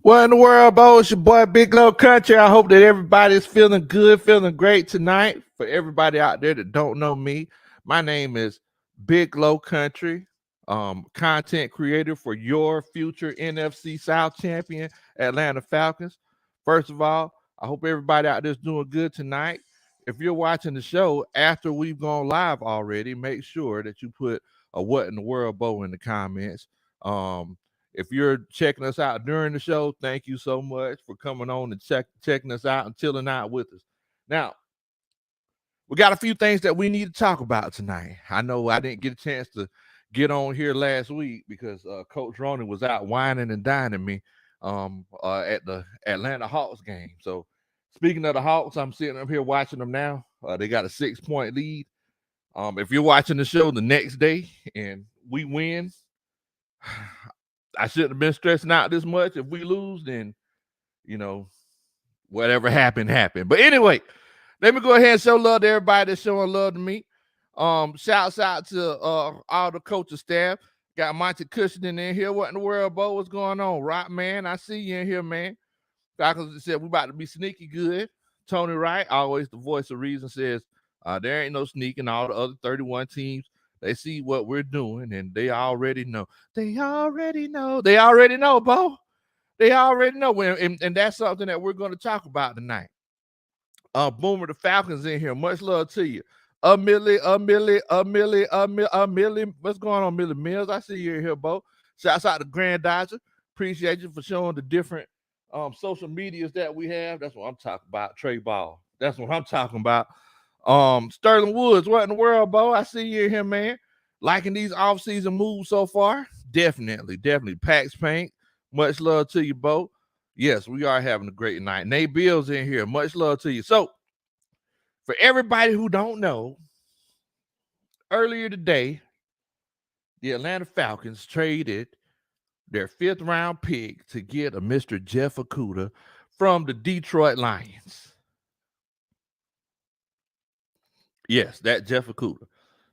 What in the world, Bo? It's your boy Big Low Kuntry. I hope that everybody's feeling good, feeling great tonight. For everybody out there that don't know me, my name is Big Low Kuntry, content creator for your future NFC South champion, Atlanta Falcons. First of all, I hope everybody out there's doing good tonight. If you're watching the show after we've gone live already, make sure that you put a what in the world, Bo, in the comments. If you're checking us out during the show, thank you so much for coming on and checking us out and chilling out with us. Now, we got a few things that we need to talk about tonight. I know I didn't get a chance to get on here last week because Coach Ronnie was out whining and dining me at the Atlanta Hawks game. So, speaking of the Hawks, I'm sitting up here watching them now. They got a 6-point lead. If you're watching the show the next day and we win, I shouldn't have been stressing out this much. If we lose, then, whatever happened, happened. But anyway, let me go ahead and show love to everybody that's showing love to me. Shouts out to all the coaching staff. Got Monty Cushioning in here. What in the world, Bo? What's going on? Rock, man, I see you in here, man. Falcons said we about to be sneaky good. Tony Wright, always the voice of reason, says there ain't no sneaking. All the other 31 teams, they see what we're doing, and they already know. They already know. They already know, Bo. They already know. And that's something that we're going to talk about tonight. Boomer the Falcons in here. Much love to you. Millie. What's going on, Millie Mills? I see you in here, Bo. Shouts out to Grand Dodger. Appreciate you for showing the different social medias that we have. That's what I'm talking about. Trey Ball. That's what I'm talking about. Sterling Woods, what in the world, Bo? I see you in here, man. Liking these off-season moves so far? Definitely. Pax Paint, much love to you, Bo. Yes, we are having a great night. Nate Bill's in here. Much love to you. So, for everybody who don't know, earlier today, the Atlanta Falcons traded their 5th-round pick to get a Mr. Jeff Okudah from the Detroit Lions. Yes, that Jeff Okudah.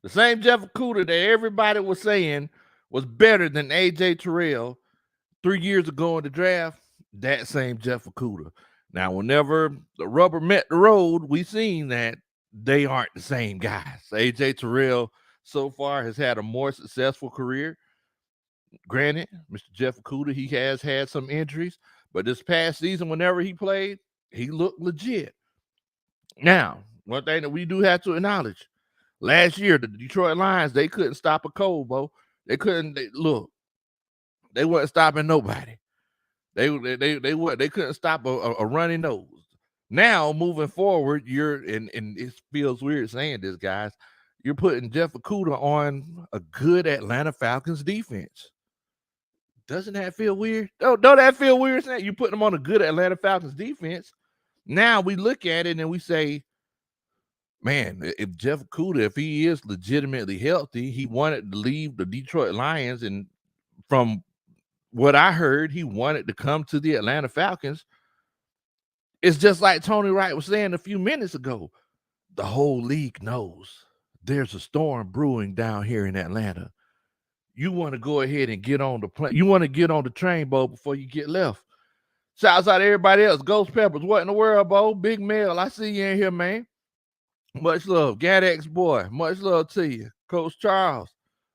The same Jeff Okudah that everybody was saying was better than A.J. Terrell 3 years ago in the draft, that same Jeff Okudah. Now, whenever the rubber met the road, we seen that they aren't the same guys. A.J. Terrell so far has had a more successful career. Granted, Mr. Jeff Okudah, he has had some injuries, but this past season, whenever he played, he looked legit. Now, one thing that we do have to acknowledge, last year, the Detroit Lions, they couldn't stop a cold, Bo. They couldn't, they weren't stopping nobody. They couldn't stop a runny nose. Now, moving forward, and it feels weird saying this, guys, you're putting Jeff Okudah on a good Atlanta Falcons defense. Doesn't that feel weird? Don't that feel weird saying you putting him on a good Atlanta Falcons defense? Now we look at it and we say, man, if Jeff Okudah, if he is legitimately healthy, he wanted to leave the Detroit Lions, and from what I heard, he wanted to come to the Atlanta Falcons. It's just like Tony Wright was saying a few minutes ago. The whole league knows there's a storm brewing down here in Atlanta. You want to go ahead and get on the plane. You want to get on the train, Bo, before you get left. Shouts out to everybody else. Ghost Peppers, what in the world, Bo? Big Mel, I see you in here, man. Much love. Gadex boy, much love to you. Coach Charles,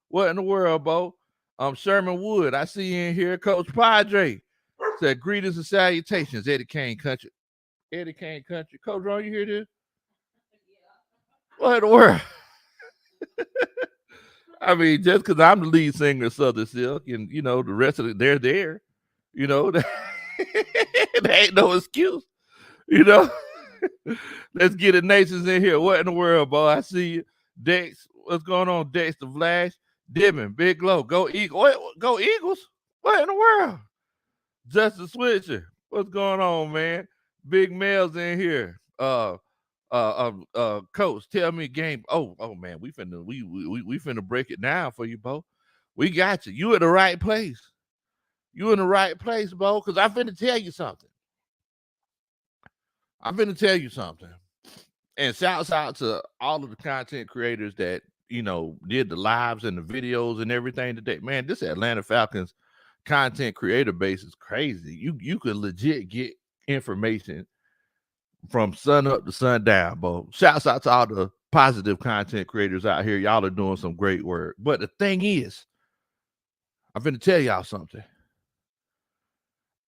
what in the world, Bo? Sherman Wood, I see you in here. Coach Padre said, greetings and salutations, Eddie Kane Country. Eddie Kane Country. Coach Ron, you hear this? What in the world? I mean, just because I'm the lead singer of Southern Silk and, the rest of it, they're there. There ain't no excuse. Let's get the nations in here. What in the world, boy? I see you. Dex, what's going on? Dex the Flash. Dibbin, Big Low. Go Eagles. Go Eagles. What in the world? Justin Switcher. What's going on, man? Big Mel's in here. Coach, tell me game. Oh man, we finna break it down for you, Bo. We got you. You in the right place. You in the right place, Bo, because I'm finna tell you something. And shouts out to all of the content creators that, did the lives and the videos and everything today. Man, this Atlanta Falcons content creator base is crazy. You could legit get information from sun up to sundown, bro. Shouts out to all the positive content creators out here. Y'all are doing some great work. But the thing is, I'm going to tell y'all something.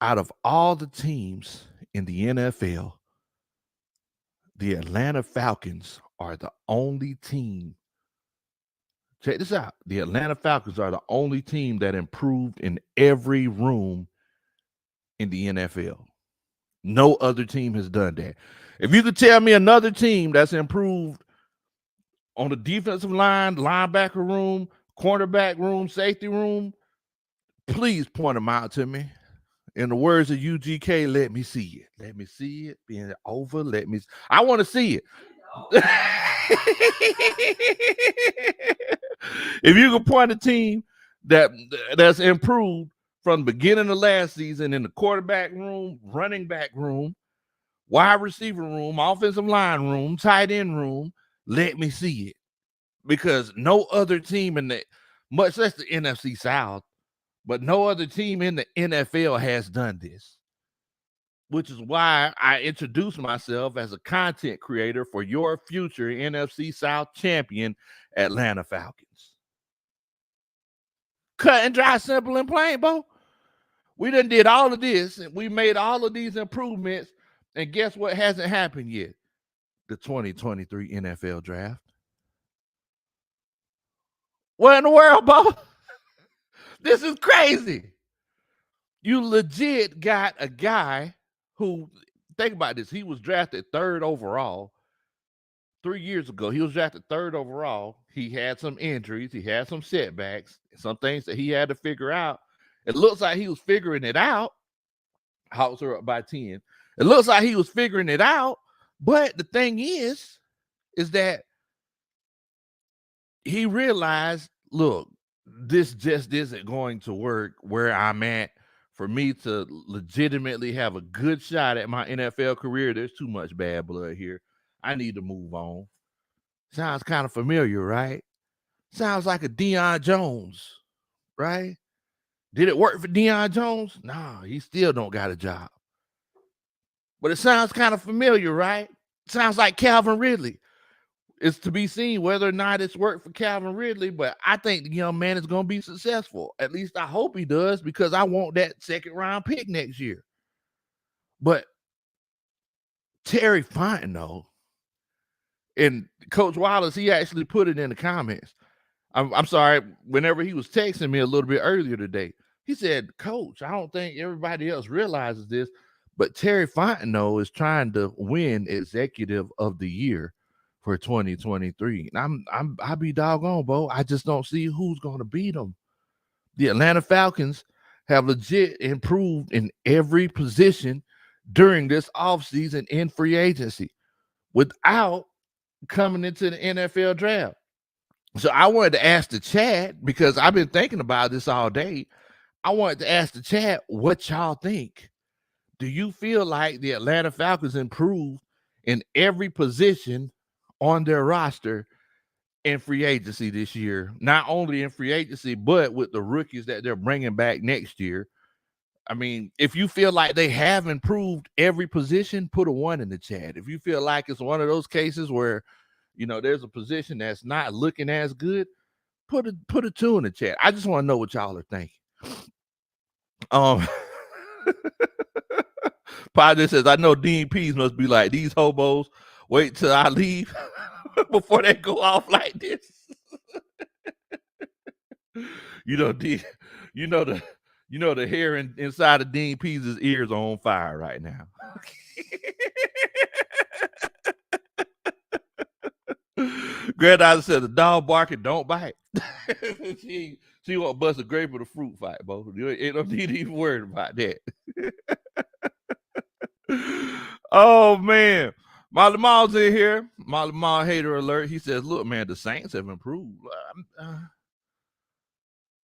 Out of all the teams in the NFL, the Atlanta Falcons are the only team. Check this out. The Atlanta Falcons are the only team that improved in every room in the NFL. No other team has done that. If you could tell me another team that's improved on the defensive line, linebacker room, cornerback room, safety room, please point them out to me. In the words of UGK, let me see it. Let me see it. Being over, I want to see it. If you could point a team that's improved from the beginning of last season in the quarterback room, running back room, wide receiver room, offensive line room, tight end room, let me see it. Because no other team in the, much less the NFC South, but no other team in the NFL has done this. Which is why I introduced myself as a content creator for your future NFC South champion, Atlanta Falcons. Cut and dry, simple and plain, bro. We done did all of this, and we made all of these improvements, and guess what hasn't happened yet? The 2023 NFL draft. What in the world, bro? This is crazy. You legit got a guy who, think about this, he was drafted 3rd overall 3 years ago. He was drafted 3rd overall. He had some injuries. He had some setbacks, some things that he had to figure out. It looks like he was figuring it out. Hawks are up by 10. It looks like he was figuring it out. But the thing is that he realized, look, this just isn't going to work where I'm at. For me to legitimately have a good shot at my NFL career, there's too much bad blood here. I need to move on. Sounds kind of familiar, right? Sounds like a Deion Jones, right? Did it work for Deion Jones? Nah, he still don't got a job. But it sounds kind of familiar, right? Sounds like Calvin Ridley. It's to be seen whether or not it's worked for Calvin Ridley, but I think the young man is going to be successful. At least I hope he does, because I want that 2nd round pick next year. But Terry Fontenot and Coach Wallace, he actually put it in the comments. I'm sorry, whenever he was texting me a little bit earlier today, he said, Coach, I don't think everybody else realizes this, but Terry Fontenot is trying to win Executive of the Year for 2023. And I'll be doggone, bro. I just don't see who's going to beat them. The Atlanta Falcons have legit improved in every position during this offseason in free agency without coming into the NFL draft. So I wanted to ask the chat, because I've been thinking about this all day. I wanted to ask the chat what y'all think. Do you feel like the Atlanta Falcons improved in every position on their roster in free agency this year? Not only in free agency, but with the rookies that they're bringing back next year. I mean, if you feel like they have improved every position, put a 1 in the chat. If you feel like it's one of those cases where, there's a position that's not looking as good, put a 2 in the chat. I just want to know what y'all are thinking. Padre says, I know Dean Pease must be like, these hobos wait till I leave before they go off like this. The hair inside of Dean Pease's ears are on fire right now. Granddaughter said, the dog barking, don't bite. she won't bust a grape of the fruit fight, bro. You ain't no need to even worry about that. Oh, man. Molly Mall's in here. Molly Mall hater alert. He says, look, man, the Saints have improved.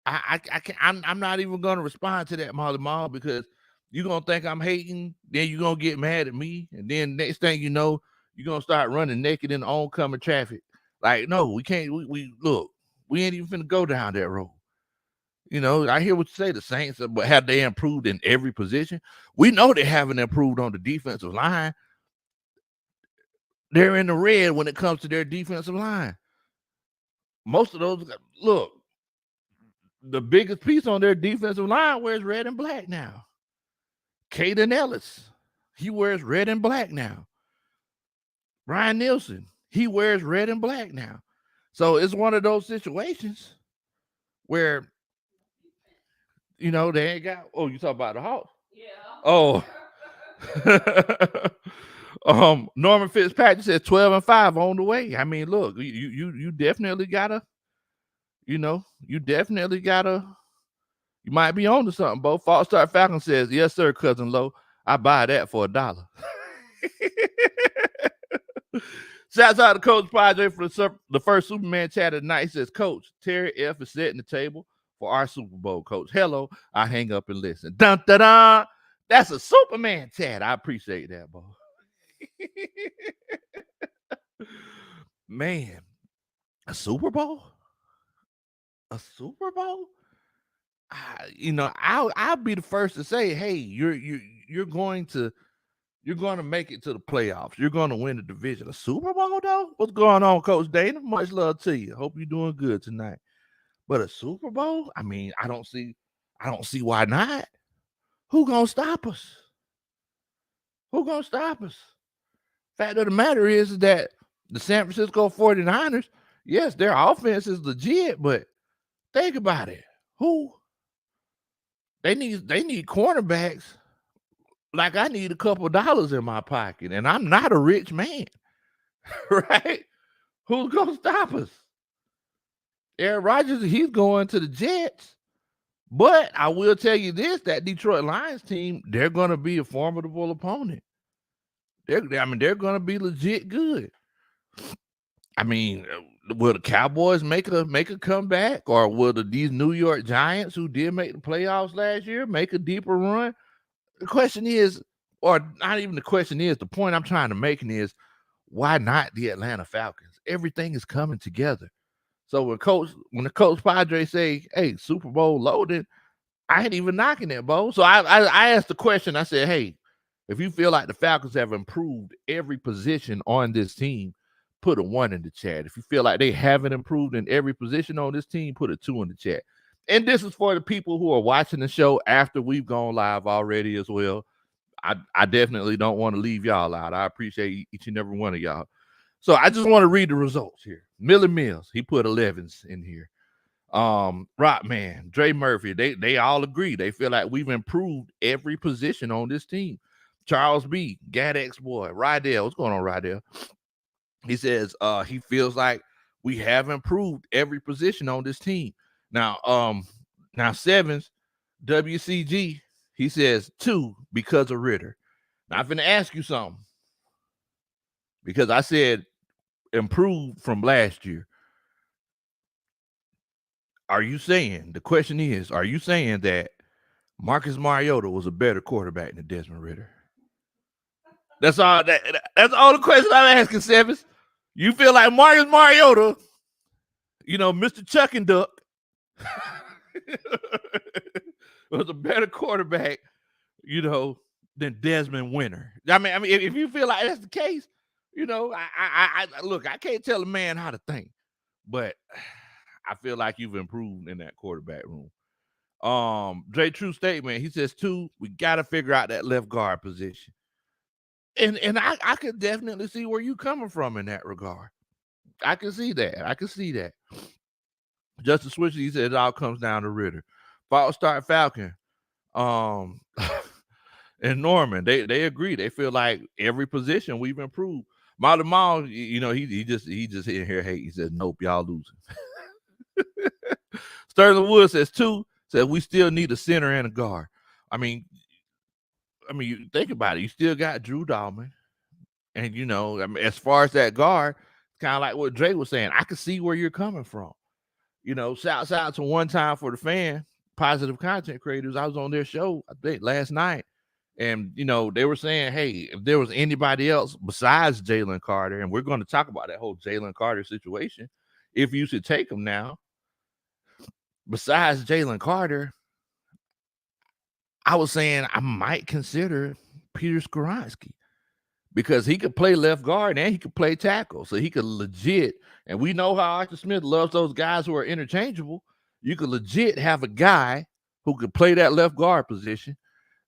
I'm not even going to respond to that, Molly Mall, because you're going to think I'm hating. Then you're going to get mad at me. And then next thing you know, you're going to start running naked in oncoming traffic. Like, no, we can't. We look, we ain't even finna go down that road. I hear what you say. The Saints, but have they improved in every position? We know they haven't improved on the defensive line. They're in the red when it comes to their defensive line. Most of those, look, the biggest piece on their defensive line wears red and black now. Caden Ellis, he wears red and black now. Ryan Nielsen, he wears red and black now. So it's one of those situations where, they ain't got. Oh, you talk about the Hawks? Yeah. Oh. Norman Fitzpatrick said 12-5 on the way. I mean, look, you definitely gotta, you might be on to something, Bo. False Start Falcon says, yes, sir, cousin Low. I buy that for $1. Shouts out to Coach Padre for the first Superman chat of the night. He says, Coach, Terry F is setting the table for our Super Bowl, Coach. Hello, I hang up and listen. Dun, dun, dun. That's a Superman chat. I appreciate that, Bo. Man, a Super Bowl? A Super Bowl? I'll be the first to say, hey, you're going to make it to the playoffs. You're going to win the division. A Super Bowl, though? What's going on, Coach Dana? Much love to you. Hope you're doing good tonight. But a Super Bowl? I mean, I don't see why not. Who gonna stop us? Fact of the matter is that the San Francisco 49ers, yes, their offense is legit, but think about it. Who? They need cornerbacks like I need a couple of dollars in my pocket, and I'm not a rich man, right? Who's gonna stop us? Aaron Rodgers, he's going to the Jets. But I will tell you this, that Detroit Lions team, they're going to be a formidable opponent. They're going to be legit good. I mean, will the Cowboys make a comeback, or will these New York Giants, who did make the playoffs last year, make a deeper run? The question is, or not even the question is, the point I'm trying to make is, why not the Atlanta Falcons? Everything is coming together. So when the Coach Padre say, hey, Super Bowl loaded, I ain't even knocking it, Bo. So I asked the question. I said, hey, if you feel like the Falcons have improved every position on this team, put a 1 in the chat. If you feel like they haven't improved in every position on this team, put a 2 in the chat. And this is for the people who are watching the show after we've gone live already as well. I definitely don't want to leave y'all out. I appreciate each and every one of y'all. So I just want to read the results here. Millie Mills, he put 11s in here. Rockman, Dre Murphy, they all agree. They feel like we've improved every position on this team. Charles B, Gadex boy, Rydell, what's going on, Rydell? He says he feels like we have improved every position on this team. Now Sevens, WCG, he says 2 because of Ritter. Now I'm finna ask you something, because I said improved from last year. The question is, are you saying that Marcus Mariota was a better quarterback than Desmond Ritter? That's all the question I'm asking, Sevens. You feel like Marcus Mariota, Mr. Chuck and Duck, was a better quarterback, than Desmond Winter. I mean, if you feel like that's the case, I look, I can't tell a man how to think, but I feel like you've improved in that quarterback room. Dre True Statement, he says 2, we got to figure out that left guard position. And I could definitely see where you coming from in that regard. I can see that. Justin Switcher, he said it all comes down to Ritter. False Start Falcon, and Norman, they agree. They feel like every position we've improved. Molly Mall, he just in here hate. He says, nope, y'all losing. Sterling Wood says 2, says we still need a center and a guard. I mean, you think about it. You still got Drew Dahlman. And, as far as that guard, kind of like what Dre was saying, I can see where you're coming from. Shouts out to One Time for the Fan, Positive Content Creators. I was on their show, I think, last night. And, they were saying, hey, if there was anybody else besides Jalen Carter, and we're going to talk about that whole Jalen Carter situation, if you should take him now. besides Jalen Carter, I was saying I might consider Peter Skoronski because he could play left guard and he could play tackle. So he could legit, and we know how Arthur Smith loves those guys who are interchangeable. You could legit have a guy who could play that left guard position.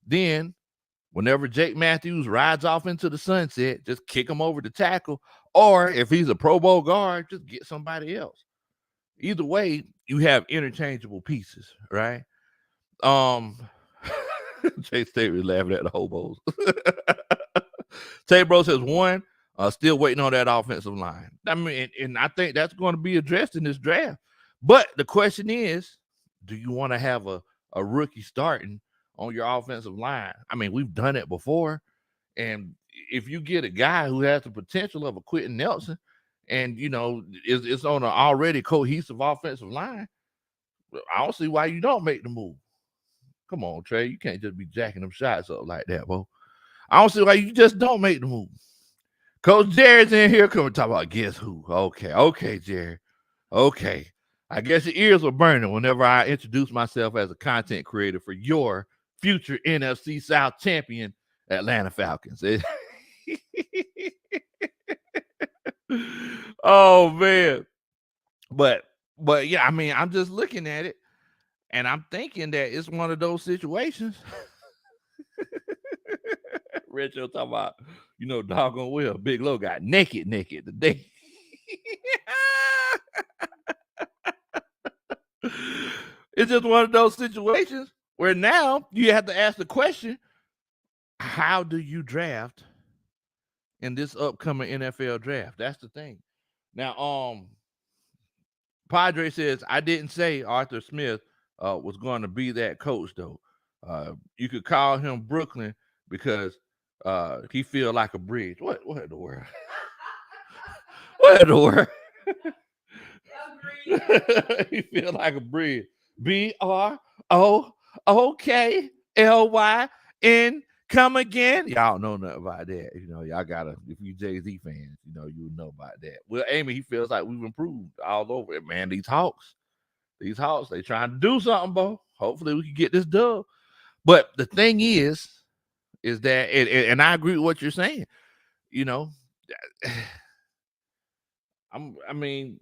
Then, whenever Jake Matthews rides off into the sunset, just kick him over to tackle. Or if he's a Pro Bowl guard, just get somebody else. Either way, you have interchangeable pieces, right? Jay State was laughing at the hobos. Tay Bro says one, still waiting on that offensive line. I mean, and I think that's going to be addressed in this draft. But the question is, do you want to have a rookie starting on your offensive line? I mean, we've done it before. And if you get a guy who has the potential of a Quentin Nelson and, you know, it's on an already cohesive offensive line, I don't see why you don't make the move. Come on, Trey. You can't just be jacking them shots up like that, bro. I don't see why you just don't make the move. Coach Jared's in here coming to talk about guess who. Okay, Jared. Okay. I guess your ears were burning whenever I introduced myself as a content creator for your future NFC South champion, Atlanta Falcons. Oh, man. But yeah, I mean, I'm just looking at it. And I'm thinking that it's one of those situations. Retro talking about, you know, doggone well, Big Low got naked today. It's just one of those situations where now you have to ask the question, how do you draft in this upcoming NFL draft? That's the thing. Now, Padre says, I didn't say Arthur Smith was going to be that coach, though. You could call him Brooklyn because he feel like a bridge. What in the world? What in the world? He feel like a bridge. BROOKLYN. Come again. Y'all know nothing about that. You know, y'all gotta, if you Jay-Z fans, you know, you know about that. Well, Amy, he feels like we've improved all over it, man. These Hawks, they trying to do something, bro. Hopefully we can get this dub. But the thing is that, and I agree with what you're saying, you know, I mean,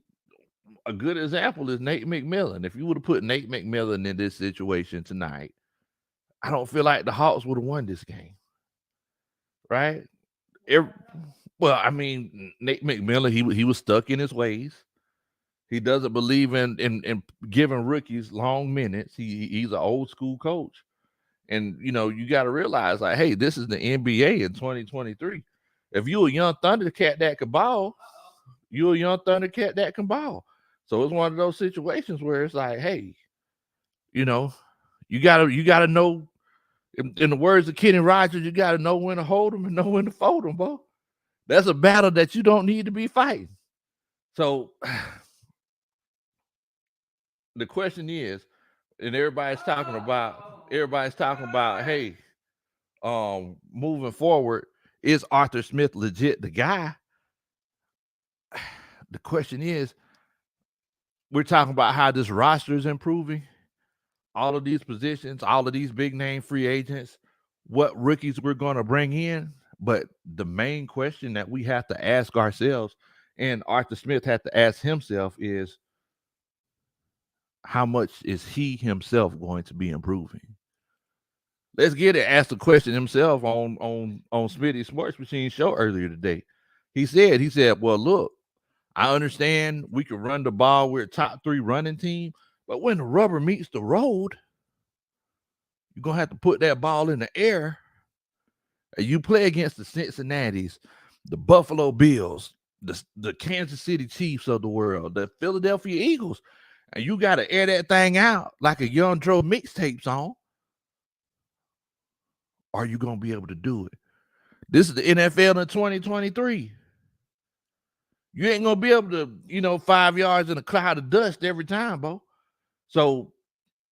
a good example is Nate McMillan. If you would have put Nate McMillan in this situation tonight, I don't feel like the Hawks would have won this game. Right? Well, I mean, Nate McMillan, he was stuck in his ways. He doesn't believe in giving rookies long minutes. He's an old school coach. And, you know, you got to realize, like, hey, this is the NBA in 2023. If you're a young Thundercat that can ball, you're a young Thundercat that can ball. So it's one of those situations where it's like, hey, you know, you gotta know, in the words of Kenny Rogers, you gotta know when to hold them and know when to fold them, bro. That's a battle that you don't need to be fighting. So the question is, and everybody's talking about, hey, moving forward, is Arthur Smith legit the guy? The question is, we're talking about how this roster is improving, all of these positions, all of these big name free agents, what rookies we're going to bring in. But the main question that we have to ask ourselves, and Arthur Smith had to ask himself, is how much is he himself going to be improving? Let's get it. Ask the question himself on Smitty's Sports Machine show earlier today. He said, well, look, I understand we can run the ball. We're a top 3 running team. But when the rubber meets the road, you're going to have to put that ball in the air. And you play against the Cincinnatis, the Buffalo Bills, the Kansas City Chiefs of the world, the Philadelphia Eagles. And you got to air that thing out like a Young Dro mixtape song. Are you going to be able to do it? This is the NFL in 2023. You ain't going to be able to, 5 yards in a cloud of dust every time, bro. So,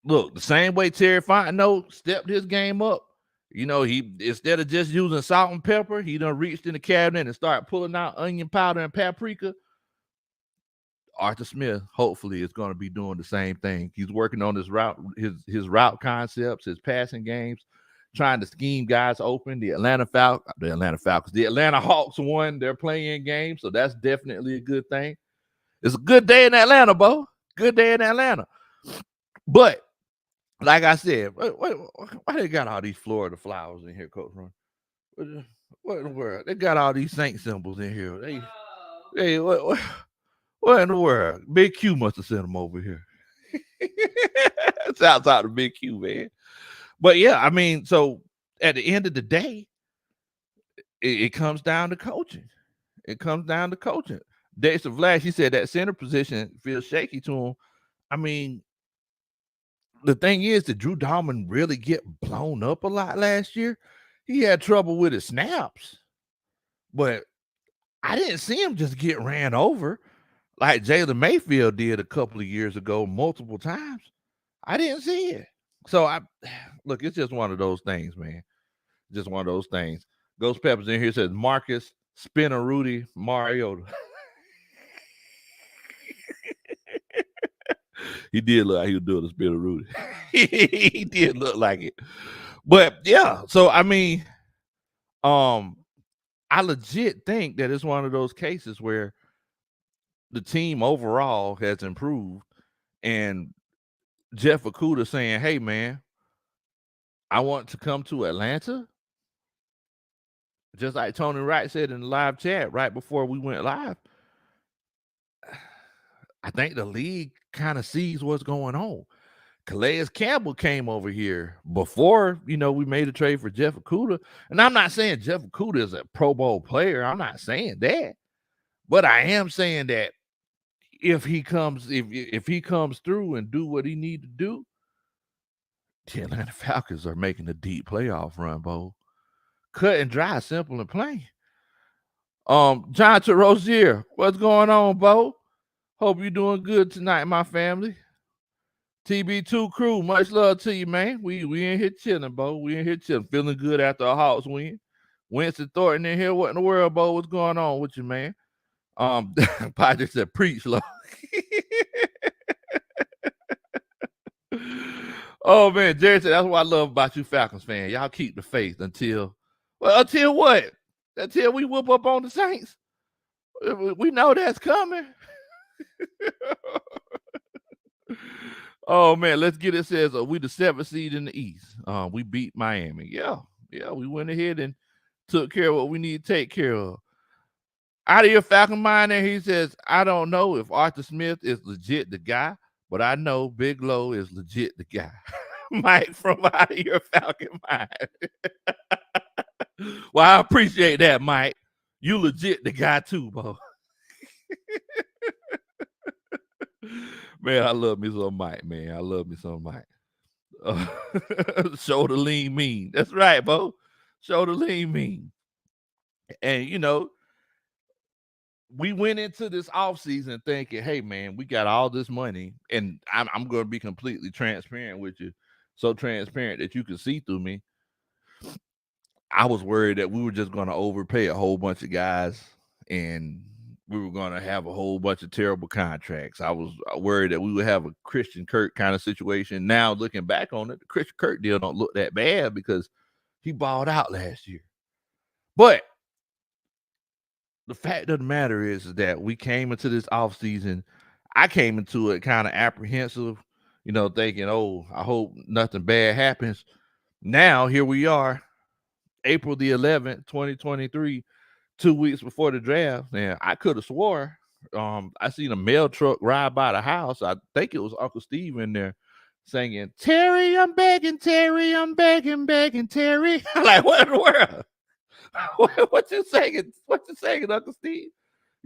look, the same way Terry Fontenot stepped his game up, he, instead of just using salt and pepper, he done reached in the cabinet and started pulling out onion powder and paprika. Arthur Smith, hopefully, is going to be doing the same thing. He's working on his route concepts, his passing games, trying to scheme guys open. The Atlanta Hawks won their play-in game, so that's definitely a good thing. It's a good day in Atlanta, Bo. Good day in Atlanta. But like I said, why they got all these Florida flowers in here, Coach Ron? What in the world? They got all these Saint symbols in here. What in the world? Big Q must have sent them over here. Shouts out to Big Q, man. But yeah, I mean, so at the end of the day, it comes down to coaching. It comes down to coaching. Dexter Vlad, he said that center position feels shaky to him. I mean, the thing is, did Drew Dalman really get blown up a lot last year? He had trouble with his snaps, but I didn't see him just get ran over like Jalen Mayfield did a couple of years ago multiple times. I didn't see it. So look, it's just one of those things, man. Just one of those things. Ghost Peppers in here says Marcus, Spinner, Rudy, Mariota. He did look like he was doing a Spinner, Rudy. He did look like it. But yeah, so I mean, I legit think that it's one of those cases where the team overall has improved, and Jeff Okudah saying, "Hey, man, I want to come to Atlanta." Just like Tony Wright said in the live chat right before we went live, I think the league kind of sees what's going on. Calais Campbell came over here before, we made a trade for Jeff Okudah. And I'm not saying Jeff Okudah is a Pro Bowl player. I'm not saying that. But I am saying that if he comes through and do what he need to do, the Atlanta Falcons are making a deep playoff run, Bo. Cut and dry, simple and plain. John Rosier, what's going on, Bo? Hope you're doing good tonight, my family. TB2 crew, much love to you, man. We in here chilling, Bo. We in here chilling, feeling good after a Hawks win. Winston Thornton in here. What in the world, Bo? What's going on with you, man? Padre said, preach, Lord. Oh man, Jerry said that's what I love about you, Falcons fan. Y'all keep the faith until what? Until we whoop up on the Saints. We know that's coming. Oh man, let's get it. Says we the 7th seed in the East. We beat Miami. Yeah, we went ahead and took care of what we need to take care of. Out of your Falcon mind, there he says, I don't know if Arthur Smith is legit the guy, but I know Big Low is legit the guy. Mike from Out of Your Falcon mind. Well, I appreciate that, Mike. You legit the guy too, Bo. Man, I love me some Mike, man. I love me some Mike. Shoulder lean mean. That's right, Bo. Shoulder lean mean. And, we went into this offseason thinking, hey, man, we got all this money. And I'm going to be completely transparent with you. So transparent that you can see through me. I was worried that we were just going to overpay a whole bunch of guys and we were going to have a whole bunch of terrible contracts. I was worried that we would have a Christian Kirk kind of situation. Now, looking back on it, the Christian Kirk deal don't look that bad because he balled out last year. But the fact of the matter is that we came into this offseason. I came into it kind of apprehensive, thinking, oh, I hope nothing bad happens. Now, here we are, April the 11th, 2023. 2 weeks before the draft, and I could have swore I seen a mail truck ride by the house. I think it was Uncle Steve in there singing, Terry, I'm begging, Terry, I'm begging, Terry. I'm like, what in the world? What you singing? What you singing, Uncle Steve?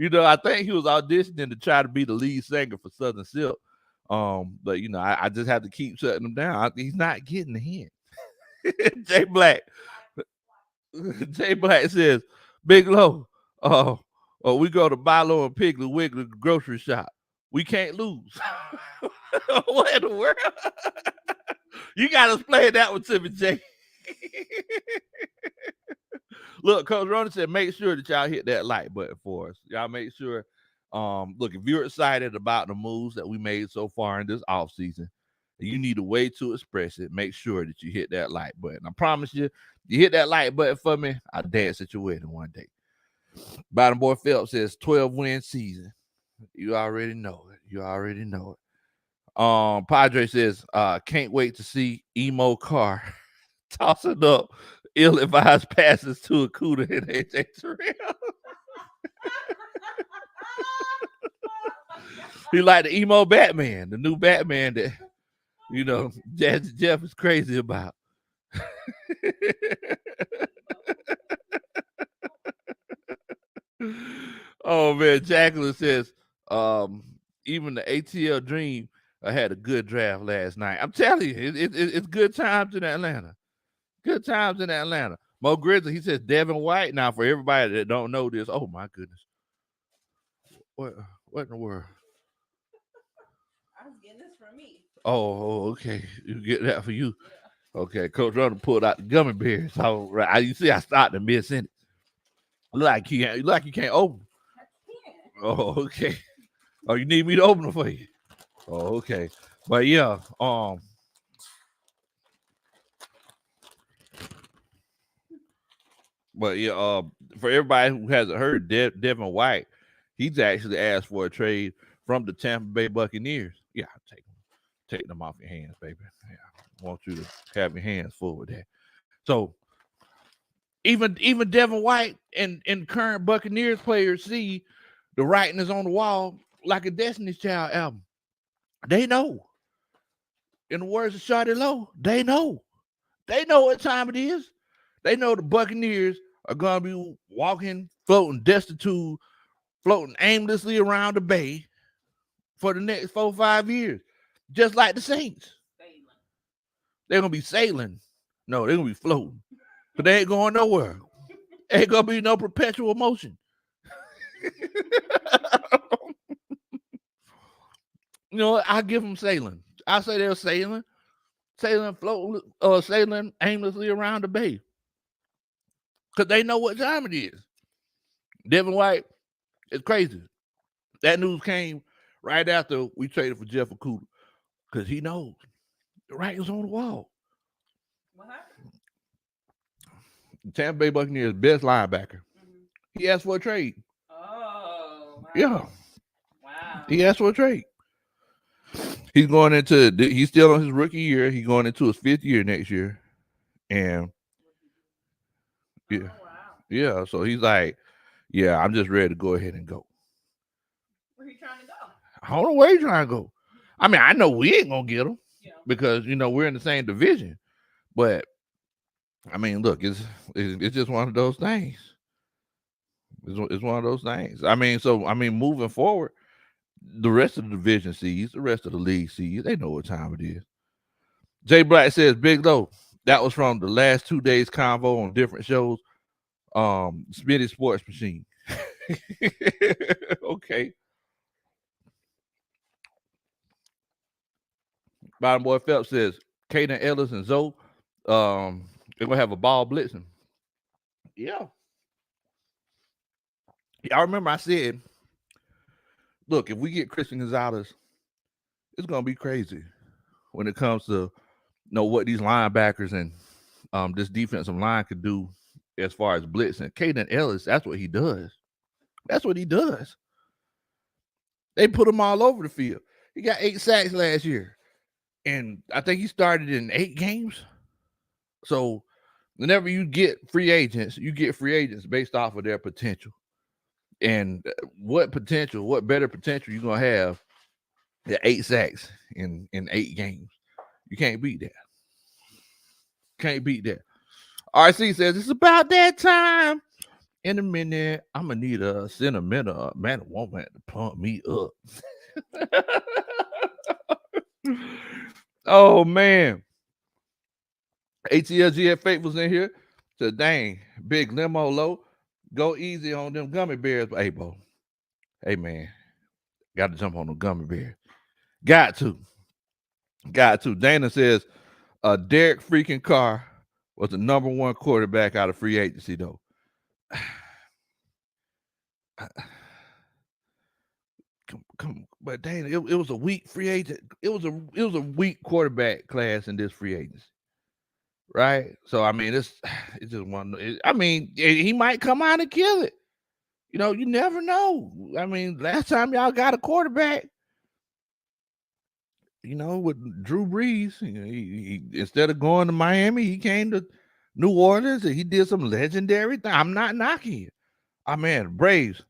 I think he was auditioning to try to be the lead singer for Southern Silk. But I just have to keep shutting him down. He's not getting the hint. Jay Black says, Big Low, we go to Milo and Piggly Wiggly grocery shop. We can't lose. What in the world? You got to explain that one to me, Jay. Look, Coach Ronnie said, make sure that y'all hit that like button for us. Y'all make sure Look, if you're excited about the moves that we made so far in this offseason, you need a way to express it. Make sure that you hit that like button. I promise you, you hit that like button for me, I'll dance at your wedding one day. Bottom Boy Phelps says 12-win season. You already know it. You already know it. Padre says, can't wait to see Emo Carr tossing up ill-advised passes to Okudah and AJ Terrell. He like the emo Batman, the new Batman that, you know, Jeff is crazy about. Oh man, Jacqueline says, even the ATL Dream had a good draft last night. I'm telling you, it's good times in Atlanta. Good times in Atlanta. Mo Grizzly, he says Devin White. Now, for everybody that don't know this, oh my goodness, what in the world? I was getting this from me. Oh, okay, you get that for you. Yeah. Okay, Coach Runner pulled out the gummy bears. So right, you see, I started to miss in it. Like you can't open. I can. Oh, okay. Oh, you need me to open it for you? Oh, okay. But yeah, for everybody who hasn't heard, Devin White, he's actually asked for a trade from the Tampa Bay Buccaneers. Yeah, take them off your hands, baby. Yeah, I want you to have your hands full with that. So even Devin White and current Buccaneers players see the writing is on the wall like a Destiny's Child album. They know. In the words of Shawty Low, they know. They know what time it is. They know the Buccaneers are going to be walking, floating, destitute, floating aimlessly around the bay for the next 4 or 5 years, just like the Saints. Sailing. They're going to be sailing. No, they're going to be floating. But they ain't going nowhere. Ain't going to be no perpetual motion. You know, I give them sailing. I say they're sailing, floating, sailing aimlessly around the bay. Because they know what time it is. Devin White, it's crazy. That news came right after we traded for Jeff Okudah. Because he knows the writing's on the wall. What happened? The Tampa Bay Buccaneers' best linebacker. Mm-hmm. He asked for a trade. Oh, wow. Yeah. Wow. He asked for a trade. He's still on his rookie year. He's going into his 5th year next year. And yeah. Oh, wow. Yeah. So he's like, yeah, I'm just ready to go ahead and go. Where he trying to go? I don't know where he's trying to go. I mean, I know we ain't going to get him because, you know, we're in the same division. But, I mean, look, it's just one of those things. It's one of those things. I mean, moving forward, the rest of the division sees, the rest of the league sees, they know what time it is. Jay Black says, Big Low, that was from the last 2 days convo on different shows. Smitty Sports Machine. Okay. Bottom Boy Phelps says, Kaden Ellis and Zoe, they're gonna have a ball blitzing. Yeah. I remember I said, look, if we get Christian Gonzalez, it's gonna be crazy when it comes to what these linebackers and this defensive line could do as far as blitzing. Kaden Ellis, that's what he does. That's what he does. They put him all over the field. He got 8 sacks last year. And I think he started in 8 games. So whenever you get free agents, based off of their potential. And what better potential you're going to have than 8 sacks in 8 games? You can't beat that. Can't beat that. RC says, it's about that time. In a minute, I'm going to need a sentimental man or woman to pump me up. Oh, man. ATLGF Faithful's in here. Said, dang, big limo low. Go easy on them gummy bears. Hey, bro. Hey, man. Got to jump on them gummy bears. Got to. Dana says, Derek freaking Carr was the number 1 quarterback out of free agency, though. but dang, it was a weak free agent. It was a weak quarterback class in this free agency, right? So I mean, it's just one. I mean, he might come out and kill it. You never know. I mean, last time y'all got a quarterback, with Drew Brees, he instead of going to Miami, he came to New Orleans and he did some legendary thing. I'm not knocking you. I mean, Braves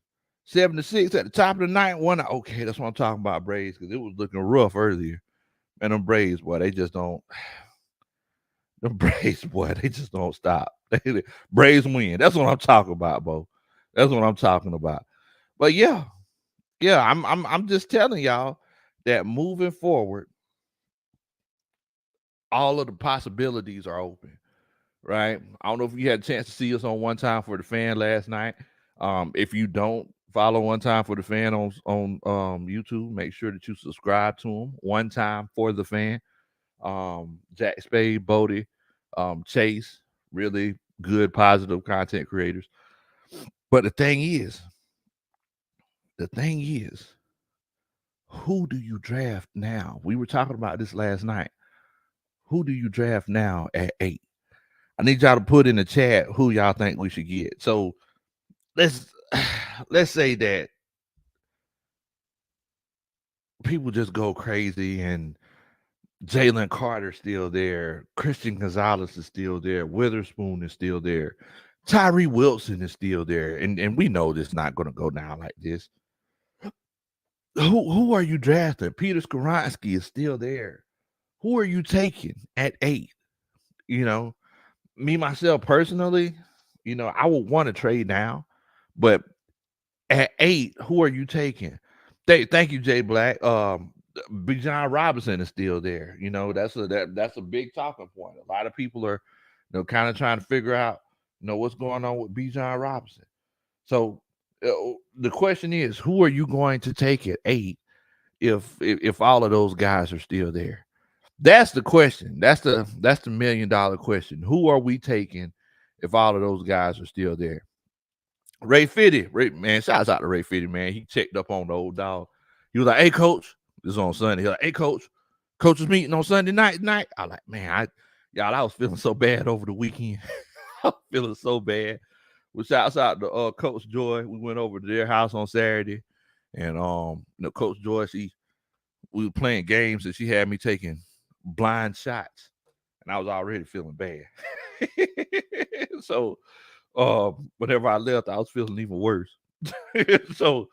7-6 at the top of the ninth. Okay, that's what I'm talking about, Braves, because it was looking rough earlier. And them Braves, boy, they just don't. The Braves, boy, they just don't stop. Braves win. That's what I'm talking about, Bo. That's what I'm talking about. But yeah, I'm just telling y'all that moving forward, all of the possibilities are open, right? I don't know if you had a chance to see us on One Time for the Fan last night. If you don't follow One Time for the Fan on YouTube, make sure that you subscribe to him. One Time for the Fan. Jack Spade, Bodie, Chase, really good, positive content creators. But the thing is, who do you draft now? We were talking about this last night. Who do you draft now at 8? I need y'all to put in the chat who y'all think we should get. So let's let's say that people just go crazy and Jalen Carter's still there, Christian Gonzalez is still there, Witherspoon is still there, Tyree Wilson is still there, and we know this not going to go down like this. Who are you drafting? Peter Skoronski is still there. Who are you taking at 8? You know, me myself personally, I would want to trade now, but at 8, who are you taking? Thank you, Jay Black. Bijan Robinson is still there. That's a big talking point. A lot of people are, kind of trying to figure out, what's going on with Bijan Robinson. So the question is, who are you going to take at 8 if all of those guys are still there? That's the question. That's the $1 million question. Who are we taking if all of those guys are still there? Ray Fitty, man, shouts out to Ray Fitty, man. He checked up on the old dog. He was like, "Hey, coach, this is on Sunday." He was like, "Hey, coach's meeting on Sunday night." I like, man, I was feeling so bad over the weekend. I was feeling so bad. Well, shouts out to Coach Joy. We went over to their house on Saturday, and Coach Joy, we were playing games, and she had me taking blind shots, and I was already feeling bad. So whenever I left, I was feeling even worse. So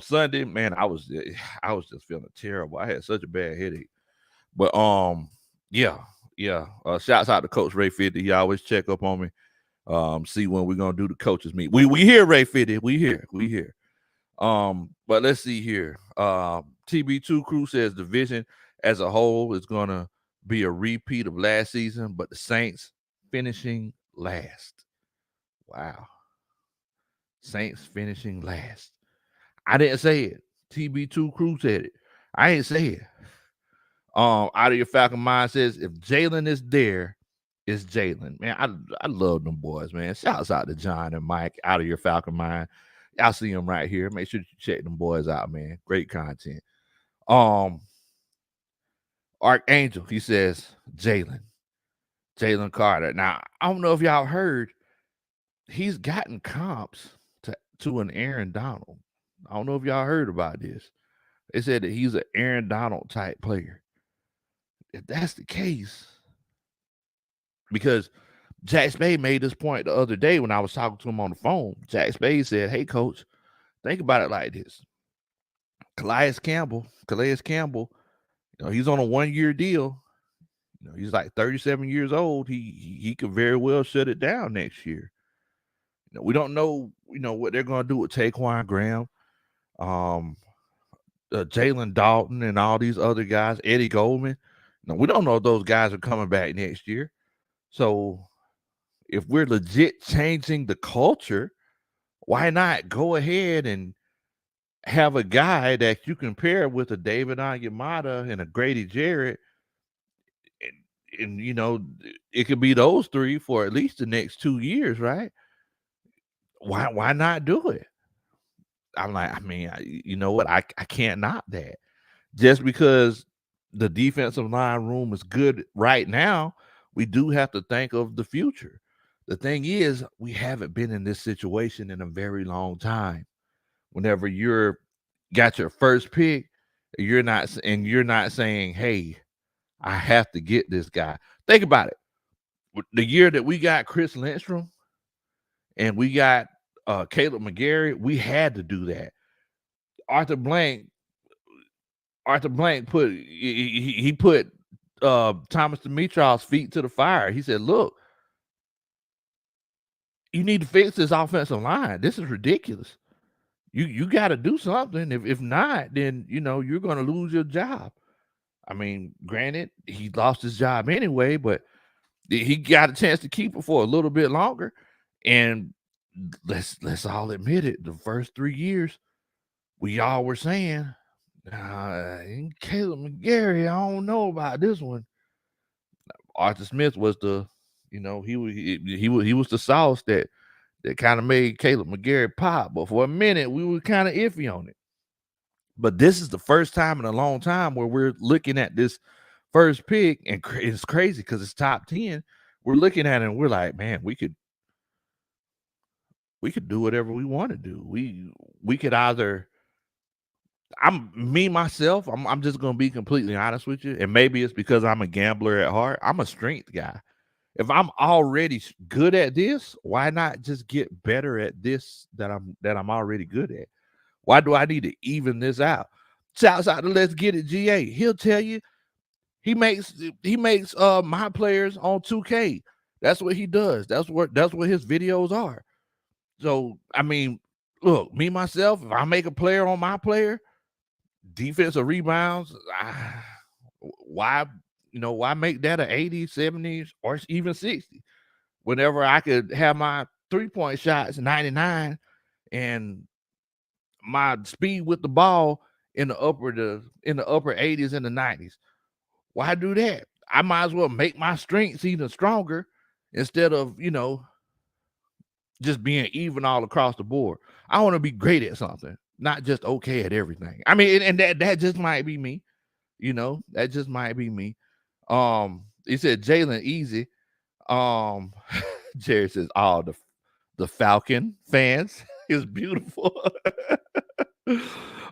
Sunday, man, I was just feeling terrible. I had such a bad headache. But yeah. Shouts out to Coach Ray Fitty. He always check up on me. See when we're gonna do the coaches meet. We here, Ray Fitty. We here. But let's see here. TB2 Crew says the division as a whole is gonna be a repeat of last season, but the Saints finishing last. Wow. Saints finishing last. I didn't say it. TB2 Crew said it. I ain't say it. Out of your Falcon mind says if Jalen is there, it's Jalen. Man, I love them boys, man. Shouts out to John and Mike out of your Falcon mind. Y'all see them right here. Make sure you check them boys out, man. Great content. Archangel, he says Jalen Carter. Now, I don't know if y'all heard, he's gotten comps to an Aaron Donald. I don't know if y'all heard about this. They said that he's an Aaron Donald type player. If that's the case, because Jack Spade made this point the other day when I was talking to him on the phone. Jack Spade said, "Hey, coach, think about it like this. Calais Campbell, he's on a 1-year deal. He's like 37 years old. He could very well shut it down next year. We don't know, what they're going to do with Taquan Graham, Jalen Dalton, and all these other guys, Eddie Goldman. We don't know if those guys are coming back next year. So if we're legit changing the culture, why not go ahead and have a guy that you can pair with a David Onyemata and a Grady Jarrett, and it could be those three for at least the next 2 years, right? Why not do it? I'm like, I mean, you know what? I can't knock that. Just because the defensive line room is good right now, we do have to think of the future. The thing is, we haven't been in this situation in a very long time. Whenever you're got your first pick, you're not saying, "Hey, I have to get this guy." Think about it. The year that we got Chris Lindstrom and we got Caleb McGarry, we had to do that. Arthur Blank, Arthur Blank he put Thomas Dimitroff's feet to the fire. He said, "Look, you need to fix this offensive line. This is ridiculous. You got to do something. If not, then you're going to lose your job." I mean, granted, he lost his job anyway, but he got a chance to keep it for a little bit longer. And let's all admit it, the first 3 years, we all were saying, Caleb McGarry, I don't know about this one. Arthur Smith was the, he was the sauce that kind of made Caleb McGarry pop. But for a minute, we were kind of iffy on it. But this is the first time in a long time where we're looking at this first pick, and it's crazy because it's top 10. We're looking at it and we're like, man, we could do whatever we want to do. We could either I'm just gonna be completely honest with you. And maybe it's because I'm a gambler at heart. I'm a strength guy. If I'm already good at this, why not just get better at this that I'm already good at? Why do I need to even this out? Shouts out to Let's Get It GA. He'll tell you he makes my players on 2K. That's what he does. That's what his videos are. So I mean, look, me myself, if I make a player on my player, defensive rebounds, why make that a 80, 70, or even 60? Whenever I could have my 3-point shots 99 and my speed with the ball in the upper 80s and the 90s. Why do that? I might as well make my strengths even stronger instead of, just being even all across the board. I want to be great at something, not just okay at everything. I mean, and that just might be me, that just might be me. He said Jalen easy. Um, Jerry says, "Oh, the Falcon fans is beautiful."